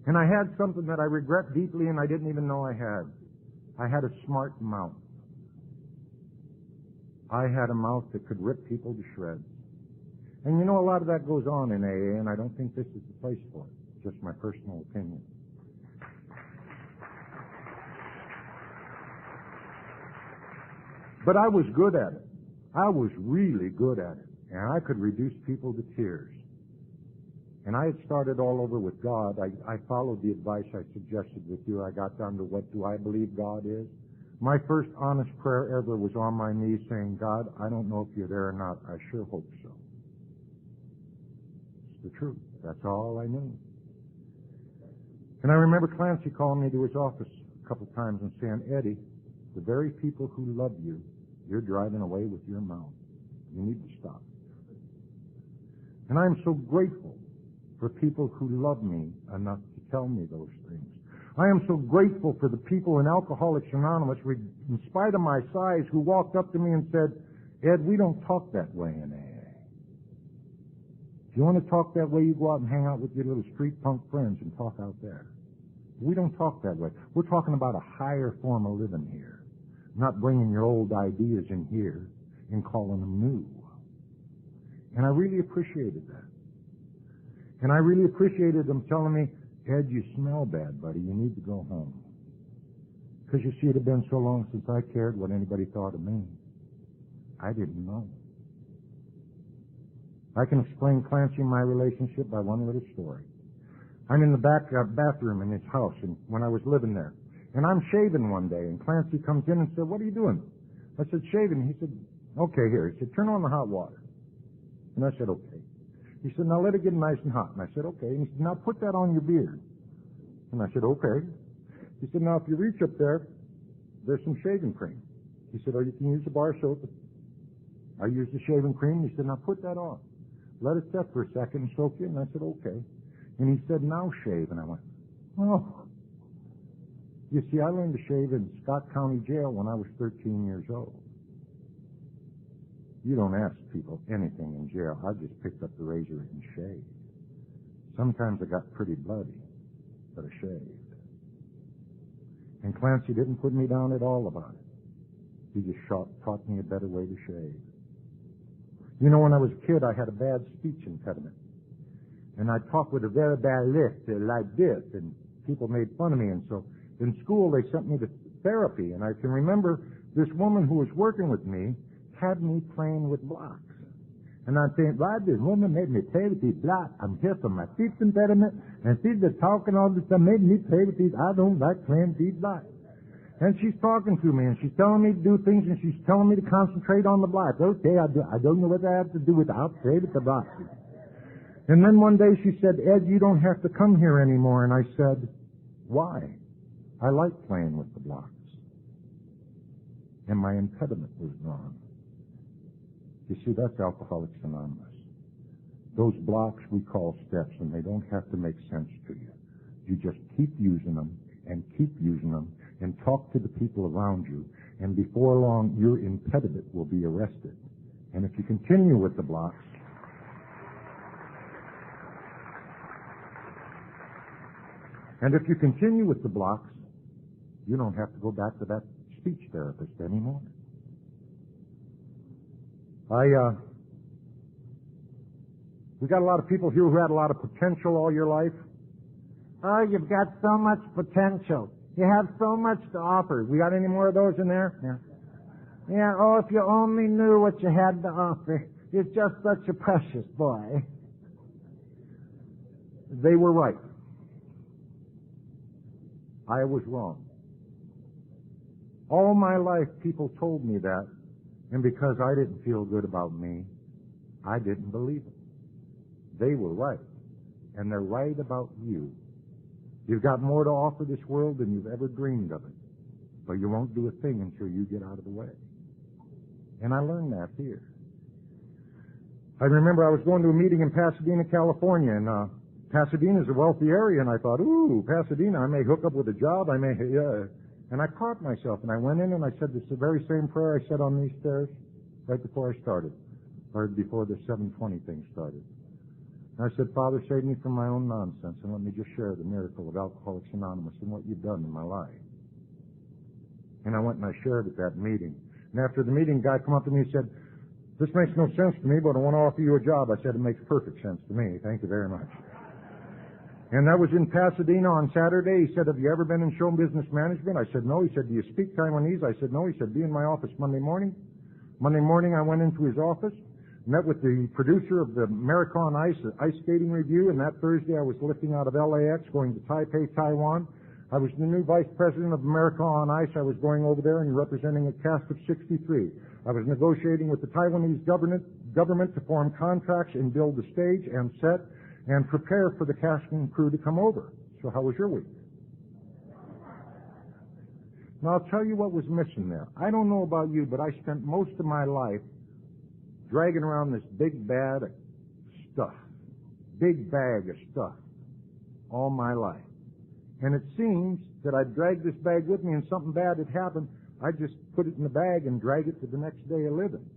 And I had something that I regret deeply and I didn't even know I had. I had a smart mouth. I had a mouth that could rip people to shreds. And a lot of that goes on in AA, and I don't think this is the place for it. Just my personal opinion. But I was good at it. I was really good at it. And I could reduce people to tears. And I had started all over with God. I followed the advice I suggested with you. I got down to what do I believe God is. My first honest prayer ever was on my knees saying, God, I don't know if you're there or not. I sure hope so. It's the truth. That's all I knew. And I remember Clancy calling me to his office a couple times and saying, Eddie, the very people who love you, you're driving away with your mouth. You need to stop. And I'm so grateful for people who love me enough to tell me those things. I am so grateful for the people in Alcoholics Anonymous, in spite of my size, who walked up to me and said, Ed, we don't talk that way in AA. If you want to talk that way, you go out and hang out with your little street punk friends and talk out there. We don't talk that way. We're talking about a higher form of living here, not bringing your old ideas in here and calling them new. And I really appreciated that. And I really appreciated them telling me, Ed, you smell bad, buddy. You need to go home. Because you see, it had been so long since I cared what anybody thought of me. I didn't know. I can explain Clancy and my relationship by one little story. I'm in the back bathroom in his house and when I was living there. And I'm shaving one day, and Clancy comes in and said, what are you doing? I said, shaving. He said, okay, here. He said, turn on the hot water. And I said, okay. He said, now let it get nice and hot. And I said, okay. And he said, now put that on your beard. And I said, okay. He said, now if you reach up there, there's some shaving cream. He said, oh, you can use the bar soap. I used the shaving cream. He said, now put that on. Let it set for a second and soak in. And I said, okay. And he said, now shave. And I went, oh. You see, I learned to shave in Scott County Jail when I was 13 years old. You don't ask people anything in jail. I just picked up the razor and shaved. Sometimes I got pretty bloody, but I shaved. And Clancy didn't put me down at all about it. He just taught me a better way to shave. When I was a kid, I had a bad speech impediment. And I talked with a very bad lisp like this, and people made fun of me. And so in school, they sent me to therapy. And I can remember this woman who was working with me had me playing with blocks. And I'm saying, why this woman made me play with these blocks? I'm here for my speech impediment, and she's just talking all this stuff, made me play with these. I don't like playing these blocks. And she's talking to me, and she's telling me to do things, and she's telling me to concentrate on the blocks. Okay, I don't know what I have to do with it. I'll play with the blocks. And then one day she said, Ed, you don't have to come here anymore. And I said, why? I like playing with the blocks. And my impediment was gone. You see, that's Alcoholics Anonymous. Those blocks we call steps, and they don't have to make sense to you. You just keep using them and keep using them and talk to the people around you, and before long, your impediment will be arrested. And if you continue with the blocks, you don't have to go back to that speech therapist anymore. We got a lot of people here who had a lot of potential all your life. Oh, you've got so much potential. You have so much to offer. We got any more of those in there? Yeah. Yeah, oh, if you only knew what you had to offer. You're just such a precious boy. They were right. I was wrong. All my life, people told me that, and because I didn't feel good about me, I didn't believe it. They were right, and they're right about you. You've got more to offer this world than you've ever dreamed of it. but you won't do a thing until you get out of the way. And I learned that here. I remember I was going to a meeting in Pasadena, California, and Pasadena is a wealthy area, and I thought, ooh, Pasadena, I may hook up with a job, and I caught myself, and I went in and I said the very same prayer I said on these stairs right before I started, or before the 720 thing started. And I said, Father, save me from my own nonsense, and let me just share the miracle of Alcoholics Anonymous and what you've done in my life. And I went and I shared at that meeting. And after the meeting, a guy come up to me and said, this makes no sense to me, but I want to offer you a job. I said, it makes perfect sense to me. Thank you very much. And that was in Pasadena on Saturday. He said, have you ever been in show business management? I said, no. He said, do you speak Taiwanese? I said, no. He said, be in my office Monday morning. Monday morning, I went into his office, met with the producer of the American Ice Skating Review, and that Thursday I was lifting out of LAX, going to Taipei, Taiwan. I was the new vice president of American Ice. I was going over there and representing a cast of 63. I was negotiating with the Taiwanese government to form contracts and build the stage and set and prepare for the casting crew to come over. So how was your week? Now I'll tell you what was missing there. I don't know about you, but I spent most of my life dragging around this big bag of stuff all my life. And it seems that I'd drag this bag with me and something bad had happened, I'd just put it in the bag and drag it to the next day of living.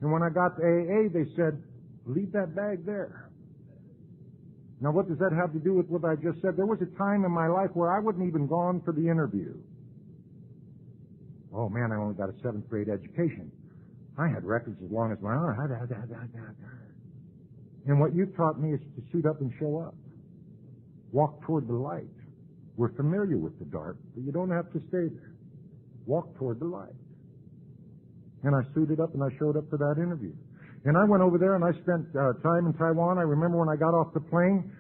And when I got to AA, they said, leave that bag there. Now what does that have to do with what I just said? There was a time in my life where I wouldn't even gone for the interview. Oh man, I only got a 7th grade education. I had records as long as my arm. And what you taught me is to suit up and show up. Walk toward the light. We're familiar with the dark, but you don't have to stay there. Walk toward the light. And I suited up and I showed up for that interview. And I went over there and I spent time in Taiwan. I remember when I got off the plane,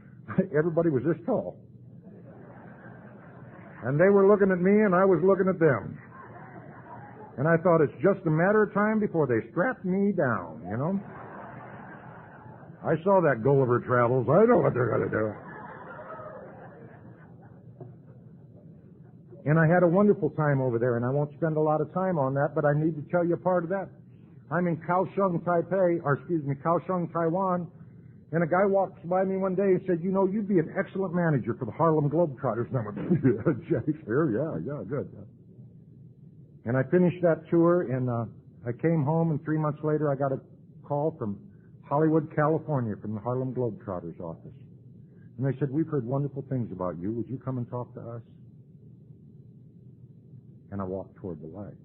everybody was this tall. And they were looking at me and I was looking at them. And I thought it's just a matter of time before they strapped me down, you know. I saw that Gulliver Travels. I know what they're going to do. And I had a wonderful time over there, and I won't spend a lot of time on that, but I need to tell you a part of that. I'm in Kaohsiung, Taiwan, and a guy walks by me one day and said, you know, you'd be an excellent manager for the Harlem Globetrotters. And I went, Shakespeare, yeah, good. And I finished that tour, and I came home, and 3 months later I got a call from Hollywood, California, from the Harlem Globetrotters office. And they said, we've heard wonderful things about you. Would you come and talk to us? And I walked toward the light.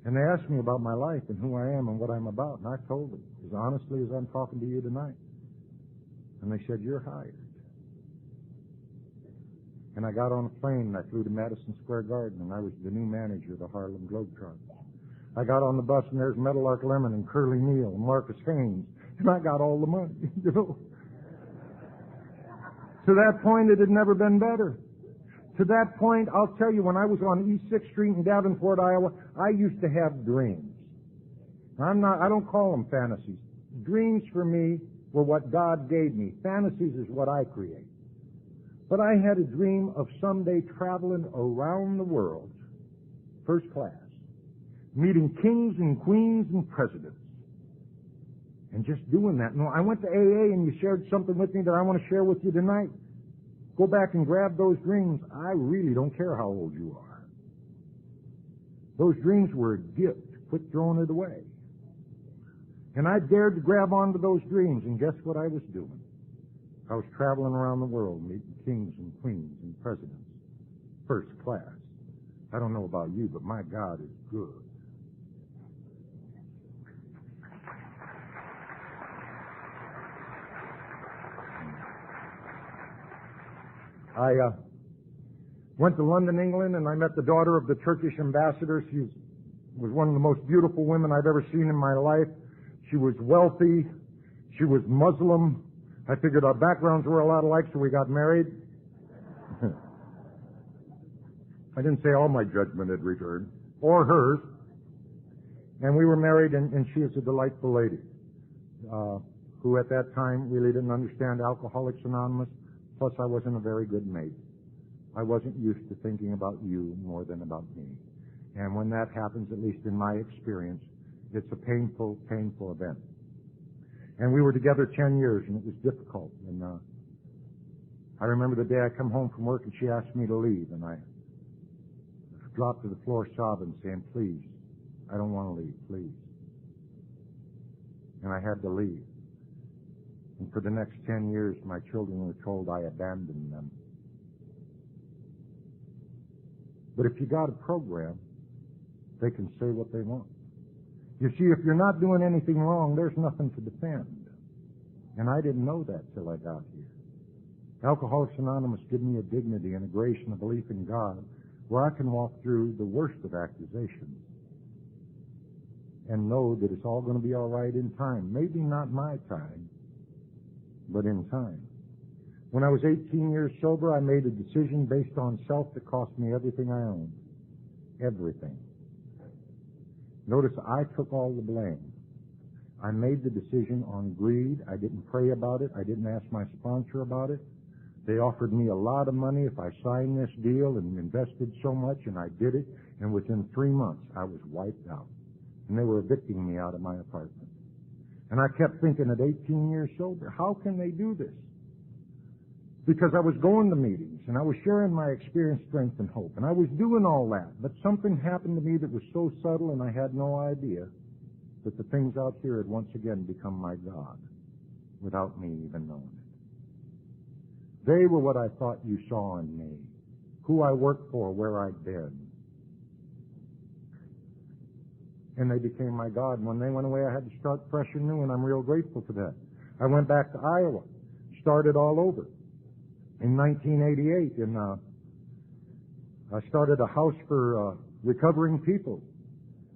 And they asked me about my life and who I am and what I'm about. And I told them, as honestly as I'm talking to you tonight. And they said, you're hired. And I got on a plane and I flew to Madison Square Garden, and I was the new manager of the Harlem Globetrotters. I got on the bus and there's Meadowlark Lemon and Curly Neal and Marcus Haynes, and I got all the money, you know. To that point, it had never been better. To that point, I'll tell you, when I was on East 6th Street in Davenport, Iowa, I used to have dreams. I don't call them fantasies. Dreams for me were what God gave me. Fantasies is what I create. But I had a dream of someday traveling around the world, first class, meeting kings and queens and presidents, and just doing that. No, I went to AA and you shared something with me that I want to share with you tonight. Go back and grab those dreams. I really don't care how old you are. Those dreams were a gift. Quit throwing it away. And I dared to grab onto those dreams, and guess what I was doing? I was traveling around the world meeting kings and queens and presidents. First class. I don't know about you, but my God is good. I went to London, England, and I met the daughter of the Turkish ambassador. She was one of the most beautiful women I've ever seen in my life. She was wealthy. She was Muslim. I figured our backgrounds were a lot alike, so we got married. I didn't say all my judgment had returned, or hers. And we were married, and she is a delightful lady, who at that time really didn't understand Alcoholics Anonymous. Plus, I wasn't a very good mate. I wasn't used to thinking about you more than about me. And when that happens, at least in my experience, it's a painful, painful event. And we were together 10 years, and it was difficult. And I remember the day I come home from work, and she asked me to leave, and I dropped to the floor sobbing, saying, please, I don't want to leave, please. And I had to leave. And for the next 10 years, my children were told I abandoned them. But if you got a program, they can say what they want. You see, if you're not doing anything wrong, there's nothing to defend. And I didn't know that till I got here. Alcoholics Anonymous give me a dignity and a grace and a belief in God where I can walk through the worst of accusations and know that it's all going to be all right in time. Maybe not my time, but in time. When I was 18 years sober, I made a decision based on self that cost me everything I owned. Everything. Notice I took all the blame. I made the decision on greed. I didn't pray about it. I didn't ask my sponsor about it. They offered me a lot of money if I signed this deal and invested so much, and I did it, and within 3 months I was wiped out. And they were evicting me out of my apartment. And I kept thinking at 18 years sober, how can they do this? Because I was going to meetings, and I was sharing my experience, strength, and hope, and I was doing all that. But something happened to me that was so subtle, and I had no idea that the things out here had once again become my God, without me even knowing it. They were what I thought you saw in me, who I worked for, where I'd been. And they became my God. And when they went away, I had to start fresh and new, and I'm real grateful for that. I went back to Iowa, started all over. In 1988, and I started a house for recovering people.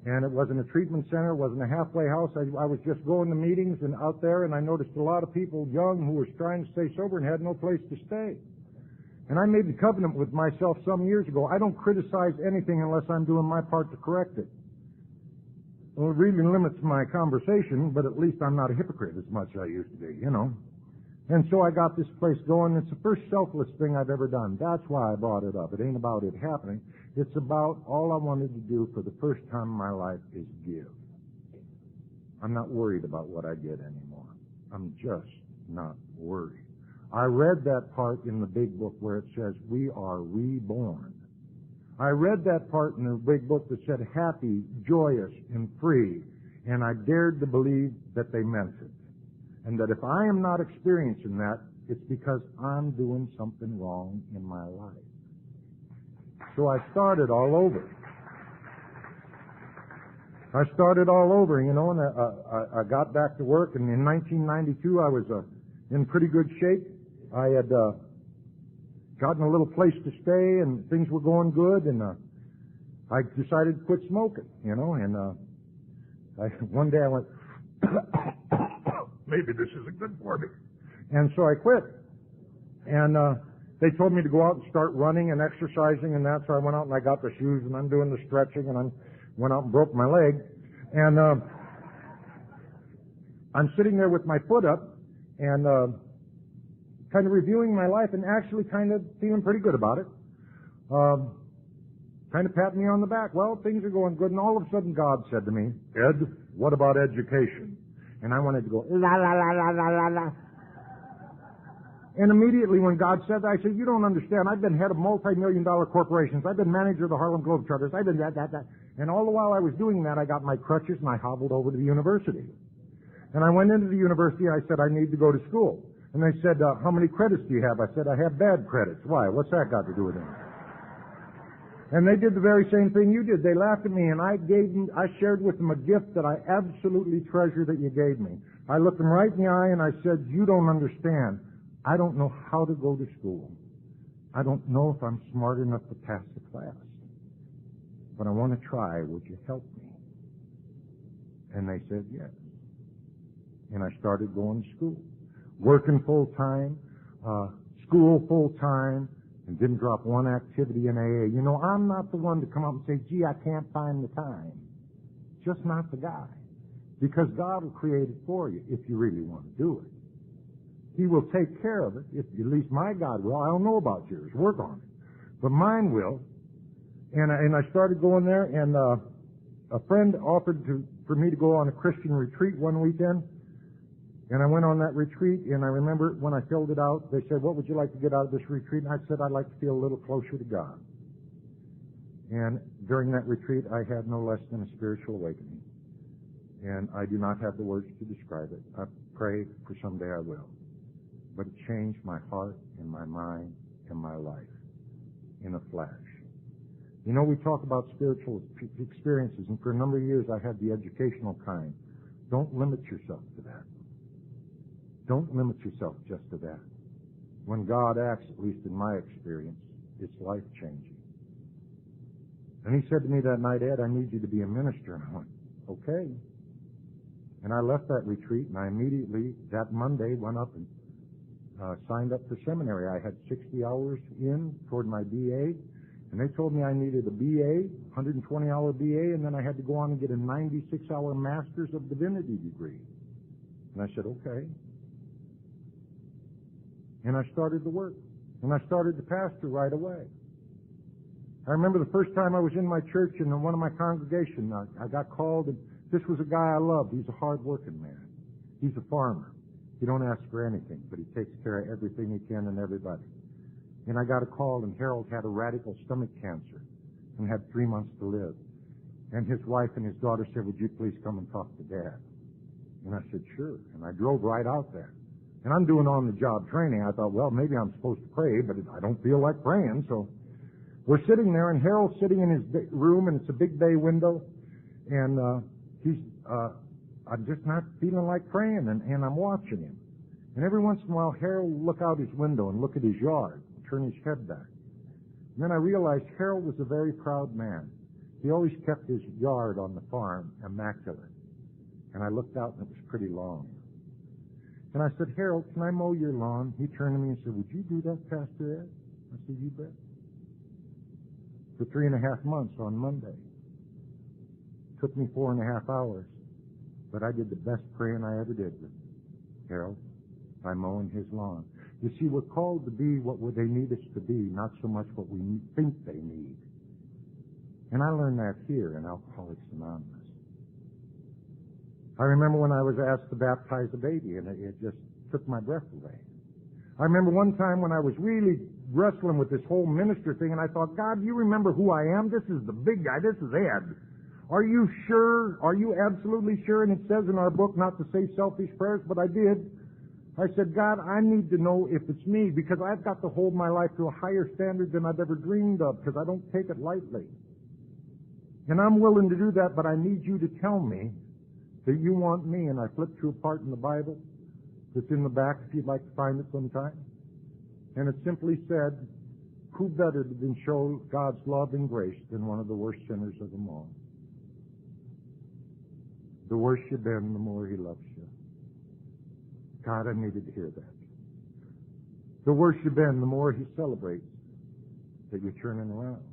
And it wasn't a treatment center, it wasn't a halfway house. I was just going to meetings and out there, and I noticed a lot of people young who were trying to stay sober and had no place to stay. And I made the covenant with myself some years ago. I don't criticize anything unless I'm doing my part to correct it. Well, it really limits my conversation, but at least I'm not a hypocrite as much as I used to be, you know. And so I got this place going. It's the first selfless thing I've ever done. That's why I brought it up. It ain't about it happening. It's about all I wanted to do for the first time in my life is give. I'm not worried about what I get anymore. I'm just not worried. I read that part in the big book where it says we are reborn. I read that part in the big book that said happy, joyous, and free, and I dared to believe that they meant it. And that if I am not experiencing that, it's because I'm doing something wrong in my life. So I started all over. You know, and I got back to work, and in 1992 I was in pretty good shape. I had gotten a little place to stay, and things were going good, and I decided to quit smoking, you know, and one day I went, maybe this isn't good for me. And so I quit. And they told me to go out and start running and exercising and that, so I went out and I got the shoes and I'm doing the stretching and I went out and broke my leg. And I'm sitting there with my foot up and kind of reviewing my life and actually kind of feeling pretty good about it. Kind of patting me on the back. Well, things are going good. And all of a sudden God said to me, Ed, what about education? And I wanted to go, la, la, la, la, la, la, la. And immediately when God said that, I said, you don't understand. I've been head of multi-million-dollar corporations. I've been manager of the Harlem Globetrotters. I've been that. And all the while I was doing that, I got my crutches and I hobbled over to the university. And I went into the university and I said, I need to go to school. And they said, how many credits do you have? I said, I have bad credits. Why? What's that got to do with it? And they did the very same thing you did. They laughed at me, and I shared with them a gift that I absolutely treasure that you gave me. I looked them right in the eye, and I said, you don't understand. I don't know how to go to school. I don't know if I'm smart enough to pass the class. But I want to try. Would you help me? And they said yes. And I started going to school. Working full-time, school full-time, and didn't drop one activity in AA. You know, I'm not the one to come up and say, gee, I can't find the time. Just not the guy. Because God will create it for you if you really want to do it. He will take care of it, if at least my God will. I don't know about yours. Work on it. but mine will. And I started going there, and a friend offered for me to go on a Christian retreat one weekend. And I went on that retreat, and I remember when I filled it out, they said, "What would you like to get out of this retreat?" And I said, "I'd like to feel a little closer to God." And during that retreat, I had no less than a spiritual awakening. And I do not have the words to describe it. I pray for someday I will. But it changed my heart and my mind and my life in a flash. You know, we talk about spiritual experiences, and for a number of years I had the educational kind. Don't limit yourself to that. Don't limit yourself just to that. When God acts, at least in my experience, it's life-changing. And he said to me that night, "Ed, I need you to be a minister." And I went, "Okay." And I left that retreat, and I immediately, that Monday, went up and signed up for seminary. I had 60 hours in toward my BA, and they told me I needed a BA, 120-hour BA, and then I had to go on and get a 96-hour Master's of Divinity degree. And I said, "Okay." And I started the work, and I started to pastor right away. I remember the first time I was in my church, and in one of my congregation, I got called, and this was a guy I loved. He's a hard-working man. He's a farmer. He don't ask for anything, but he takes care of everything he can and everybody. And I got a call, and Harold had a radical stomach cancer and had 3 months to live. And his wife and his daughter said, "Would you please come and talk to Dad?" And I said, "Sure." And I drove right out there. And I'm doing on-the-job training. I thought, well, maybe I'm supposed to pray, but I don't feel like praying. So we're sitting there, and Harold's sitting in his room, and it's a big bay window. And I'm just not feeling like praying, and I'm watching him. And every once in a while, Harold will look out his window and look at his yard and turn his head back. And then I realized Harold was a very proud man. He always kept his yard on the farm immaculate. And I looked out, and it was pretty long. And I said, "Harold, can I mow your lawn?" He turned to me and said, "Would you do that, Pastor Ed?" I said, "You bet." For 3.5 months on Monday. Took me 4.5 hours. But I did the best praying I ever did with Harold by mowing his lawn. You see, we're called to be what they need us to be, not so much what we think they need. And I learned that here in Alcoholics Anonymous. I remember when I was asked to baptize a baby, and it just took my breath away. I remember one time when I was really wrestling with this whole minister thing, and I thought, "God, you remember who I am? This is the big guy. This is Ed. Are you sure? Are you absolutely sure?" And it says in our book not to say selfish prayers, but I did. I said, "God, I need to know if it's me, because I've got to hold my life to a higher standard than I've ever dreamed of, because I don't take it lightly. And I'm willing to do that, but I need you to tell me that you want me." And I flipped to a part in the Bible that's in the back if you'd like to find it sometime. And it simply said, "Who better than show God's love and grace than one of the worst sinners of them all? The worse you've been, the more he loves you." God, I needed to hear that. The worse you've been, the more he celebrates that you're turning around.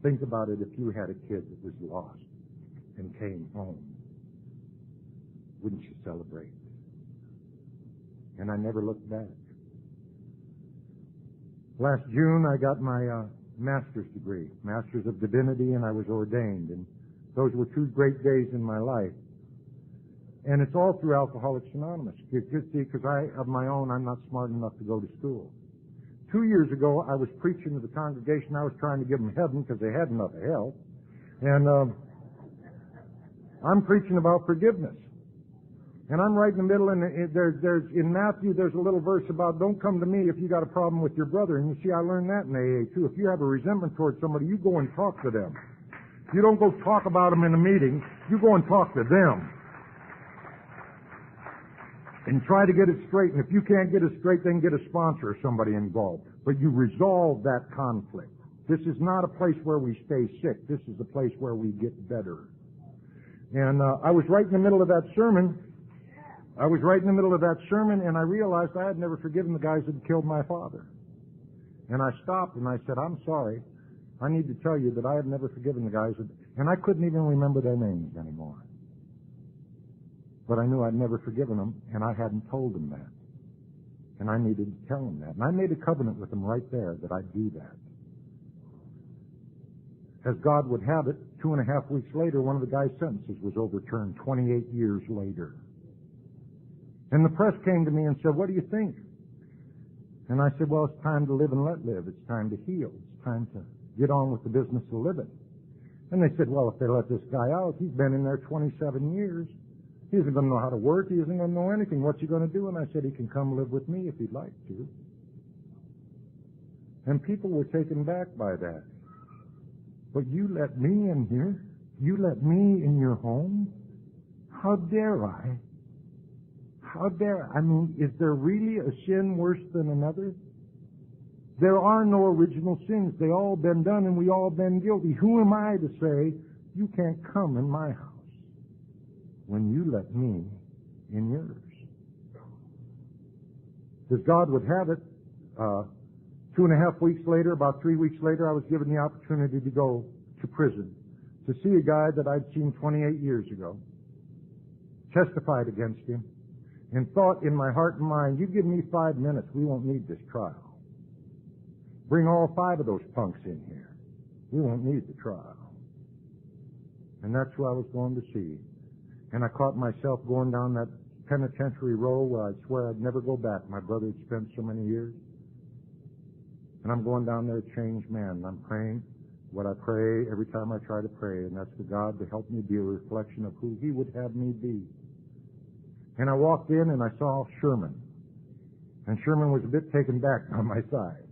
Think about it if you had a kid that was lost and came home. Wouldn't you celebrate? And I never looked back. Last June, I got my master's degree, Master's of Divinity, and I was ordained. And those were 2 great days in my life. And it's all through Alcoholics Anonymous. Because of my own, I'm not smart enough to go to school. 2 years ago, I was preaching to the congregation. I was trying to give them heaven because they had enough of hell. And I'm preaching about forgiveness. And I'm right in the middle, and there's in Matthew, there's a little verse about don't come to me if you got a problem with your brother. And you see, I learned that in AA too. If you have a resentment towards somebody, you go and talk to them. You don't go talk about them in a meeting. You go and talk to them. And try to get it straight. And if you can't get it straight, then get a sponsor or somebody involved. But you resolve that conflict. This is not a place where we stay sick. This is a place where we get better. And I was right in the middle of that sermon. And I realized I had never forgiven the guys that had killed my father. And I stopped and I said, "I'm sorry. I need to tell you that I have never forgiven the guys that..." And I couldn't even remember their names anymore. But I knew I'd never forgiven them, and I hadn't told them that. And I needed to tell him that. And I made a covenant with him right there that I'd do that. As God would have it, 2.5 weeks later, one of the guy's sentences was overturned 28 years later. And the press came to me and said, "What do you think?" And I said, "Well, it's time to live and let live. It's time to heal. It's time to get on with the business of living." And they said, "Well, if they let this guy out, he's been in there 27 years. He isn't going to know how to work. He isn't going to know anything. What's he going to do?" And I said, "He can come live with me if he'd like to." And people were taken back by that. "But you let me in here? You let me in your home? How dare I? How dare I? I mean, is there really a sin worse than another? There are no original sins. They all been done and we all been guilty. Who am I to say you can't come in my house when you let me in yours?" As God would have it, 2.5 weeks later, about 3 weeks later, I was given the opportunity to go to prison to see a guy that I'd seen 28 years ago, testified against him, and thought in my heart and mind, "You give me 5 minutes, we won't need this trial. Bring all 5 of those punks in here. We won't need the trial." And that's who I was going to see. And I caught myself going down that penitentiary row where I'd swear I'd never go back. My brother had spent so many years. And I'm going down there a changed man. And I'm praying what I pray every time I try to pray, and that's for God to help me be a reflection of who He would have me be. And I walked in and I saw Sherman. And Sherman was a bit taken back on my side.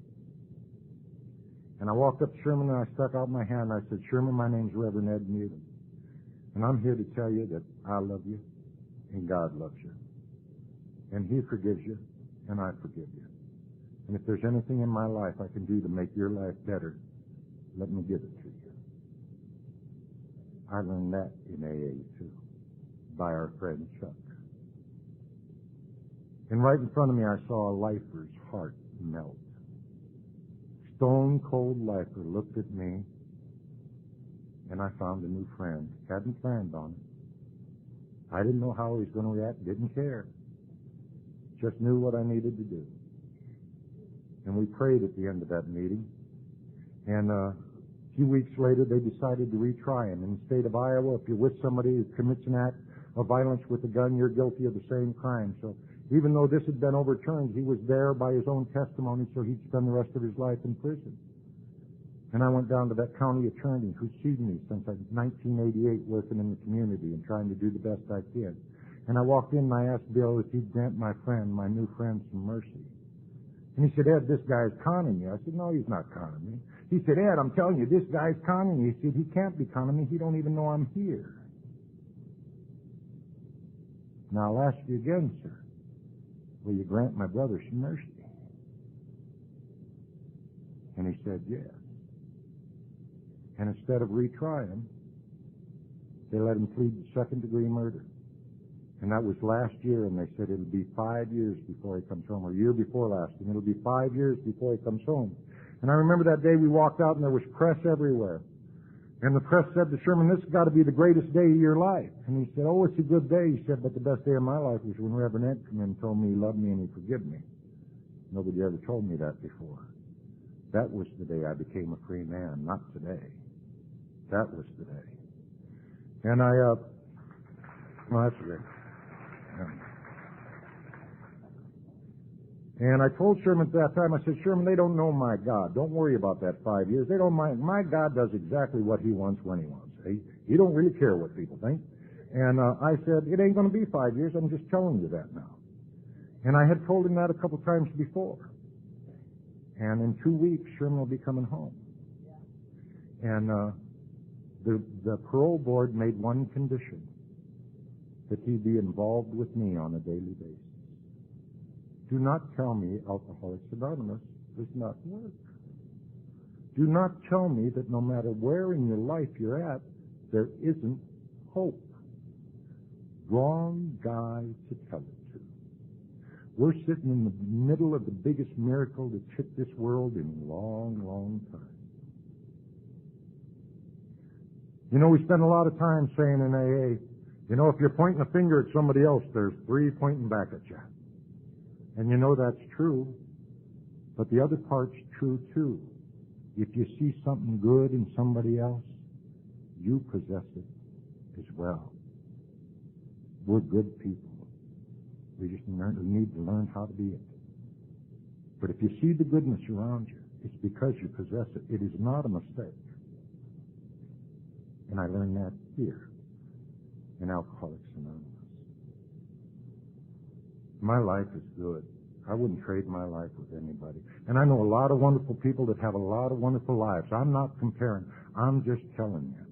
And I walked up to Sherman and I stuck out my hand and I said, "Sherman, my name's Reverend Ed Newton. And I'm here to tell you that I love you and God loves you. And He forgives you and I forgive you. And if there's anything in my life I can do to make your life better, let me give it to you." I learned that in AA too, by our friend Chuck. And right in front of me I saw a lifer's heart melt. Stone cold lifer looked at me, and I found a new friend. Hadn't planned on it. I didn't know how he was going to react, didn't care. Just knew what I needed to do. And we prayed at the end of that meeting. And a few weeks later, they decided to retry him. In the state of Iowa, if you're with somebody who commits an act of violence with a gun, you're guilty of the same crime. So even though this had been overturned, he was there by his own testimony, so he'd spend the rest of his life in prison. And I went down to that county attorney who's seen me since 1988 working in the community and trying to do the best I can. And I walked in and I asked Bill if he'd grant my new friend, some mercy. And he said, "Ed, this guy's conning you." I said, "No, he's not conning me." He said, "Ed, I'm telling you, this guy's conning you." He said, "He can't be conning me. He don't even know I'm here." "Now I'll ask you again, sir. Will you grant my brother some mercy?" And he said, "Yes." And instead of retrying, they let him plead to second-degree murder. And that was last year, and they said it'll be 5 years before he comes home, or year before last, and it'll be 5 years before he comes home. And I remember that day we walked out, and there was press everywhere. And the press said to Sherman, "This has got to be the greatest day of your life." And he said, "Oh, it's a good day." He said, "But the best day of my life was when Reverend Ed came in and told me he loved me and he forgave me. Nobody ever told me that before. That was the day I became a free man, not today. That was the day." And well, that's great. And I told Sherman at that time, I said, "Sherman, they don't know my God. Don't worry about that 5 years. They don't mind. My God does exactly what He wants when He wants. He don't really care what people think." And I said, "It ain't going to be 5 years. I'm just telling you that now." And I had told him that a couple times before. And in 2 weeks, Sherman will be coming home. And the parole board made one condition, that he be involved with me on a daily basis. Do not tell me Alcoholics Anonymous does not work. Do not tell me that no matter where in your life you're at, there isn't hope. Wrong guy to tell it to. We're sitting in the middle of the biggest miracle that's hit this world in a long, long time. You know, we spend a lot of time saying in AA, if you're pointing a finger at somebody else, there's 3 pointing back at you. And you know that's true, but the other part's true too. If you see something good in somebody else, you possess it as well. We're good people. We just need to learn how to be it. But if you see the goodness around you, it's because you possess it. It is not a mistake. And I learned that here in Alcoholics Anonymous. My life is good. I wouldn't trade my life with anybody. And I know a lot of wonderful people that have a lot of wonderful lives. I'm not comparing. I'm just telling you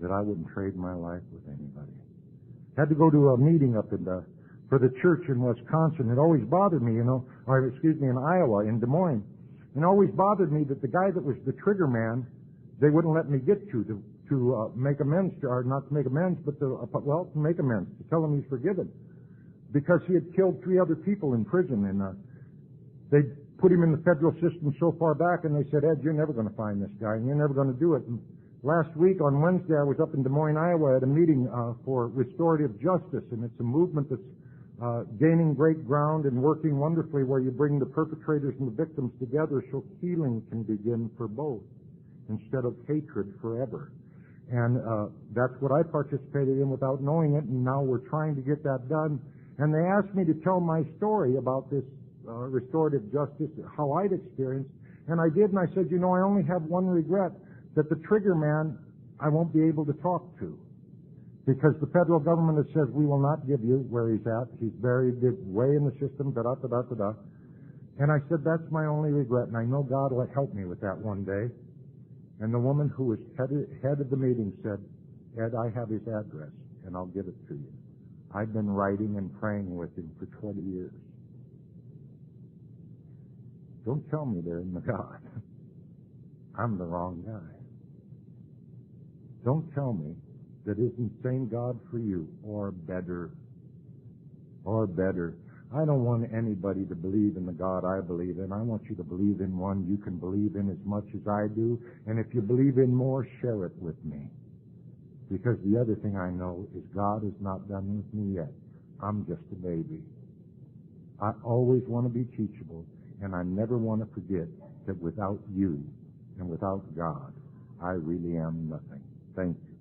that I wouldn't trade my life with anybody. Had to go to a meeting up for the church in Wisconsin. It always bothered me, in Iowa, in Des Moines. It always bothered me that the guy that was the trigger man, they wouldn't let me get to make amends, or not to make amends, but to make amends, to tell him he's forgiven. Because he had killed 3 other people in prison, and they put him in the federal system so far back, and they said, Ed, you're never going to find this guy, and you're never going to do it. And last week, on Wednesday, I was up in Des Moines, Iowa, at a meeting for restorative justice, and it's a movement that's gaining great ground and working wonderfully, where you bring the perpetrators and the victims together so healing can begin for both, instead of hatred forever. And that's what I participated in without knowing it, and now we're trying to get that done. And they asked me to tell my story about this restorative justice, how I'd experienced. And I did, and I said, I only have one regret, that the trigger man I won't be able to talk to. Because the federal government has said, we will not give you where he's at. He's buried way in the system, da-da-da-da-da-da. And I said, that's my only regret, and I know God will help me with that one day. And the woman who was head of the meeting said, Ed, I have his address, and I'll give it to you. I've been writing and praying with him for 20 years. Don't tell me there isn't a God. I'm the wrong guy. Don't tell me that isn't the same God for you, or better. Or better. I don't want anybody to believe in the God I believe in. I want you to believe in one you can believe in as much as I do. And if you believe in more, share it with me. Because the other thing I know is God is not done with me yet. I'm just a baby. I always want to be teachable, and I never want to forget that without you and without God, I really am nothing. Thank you.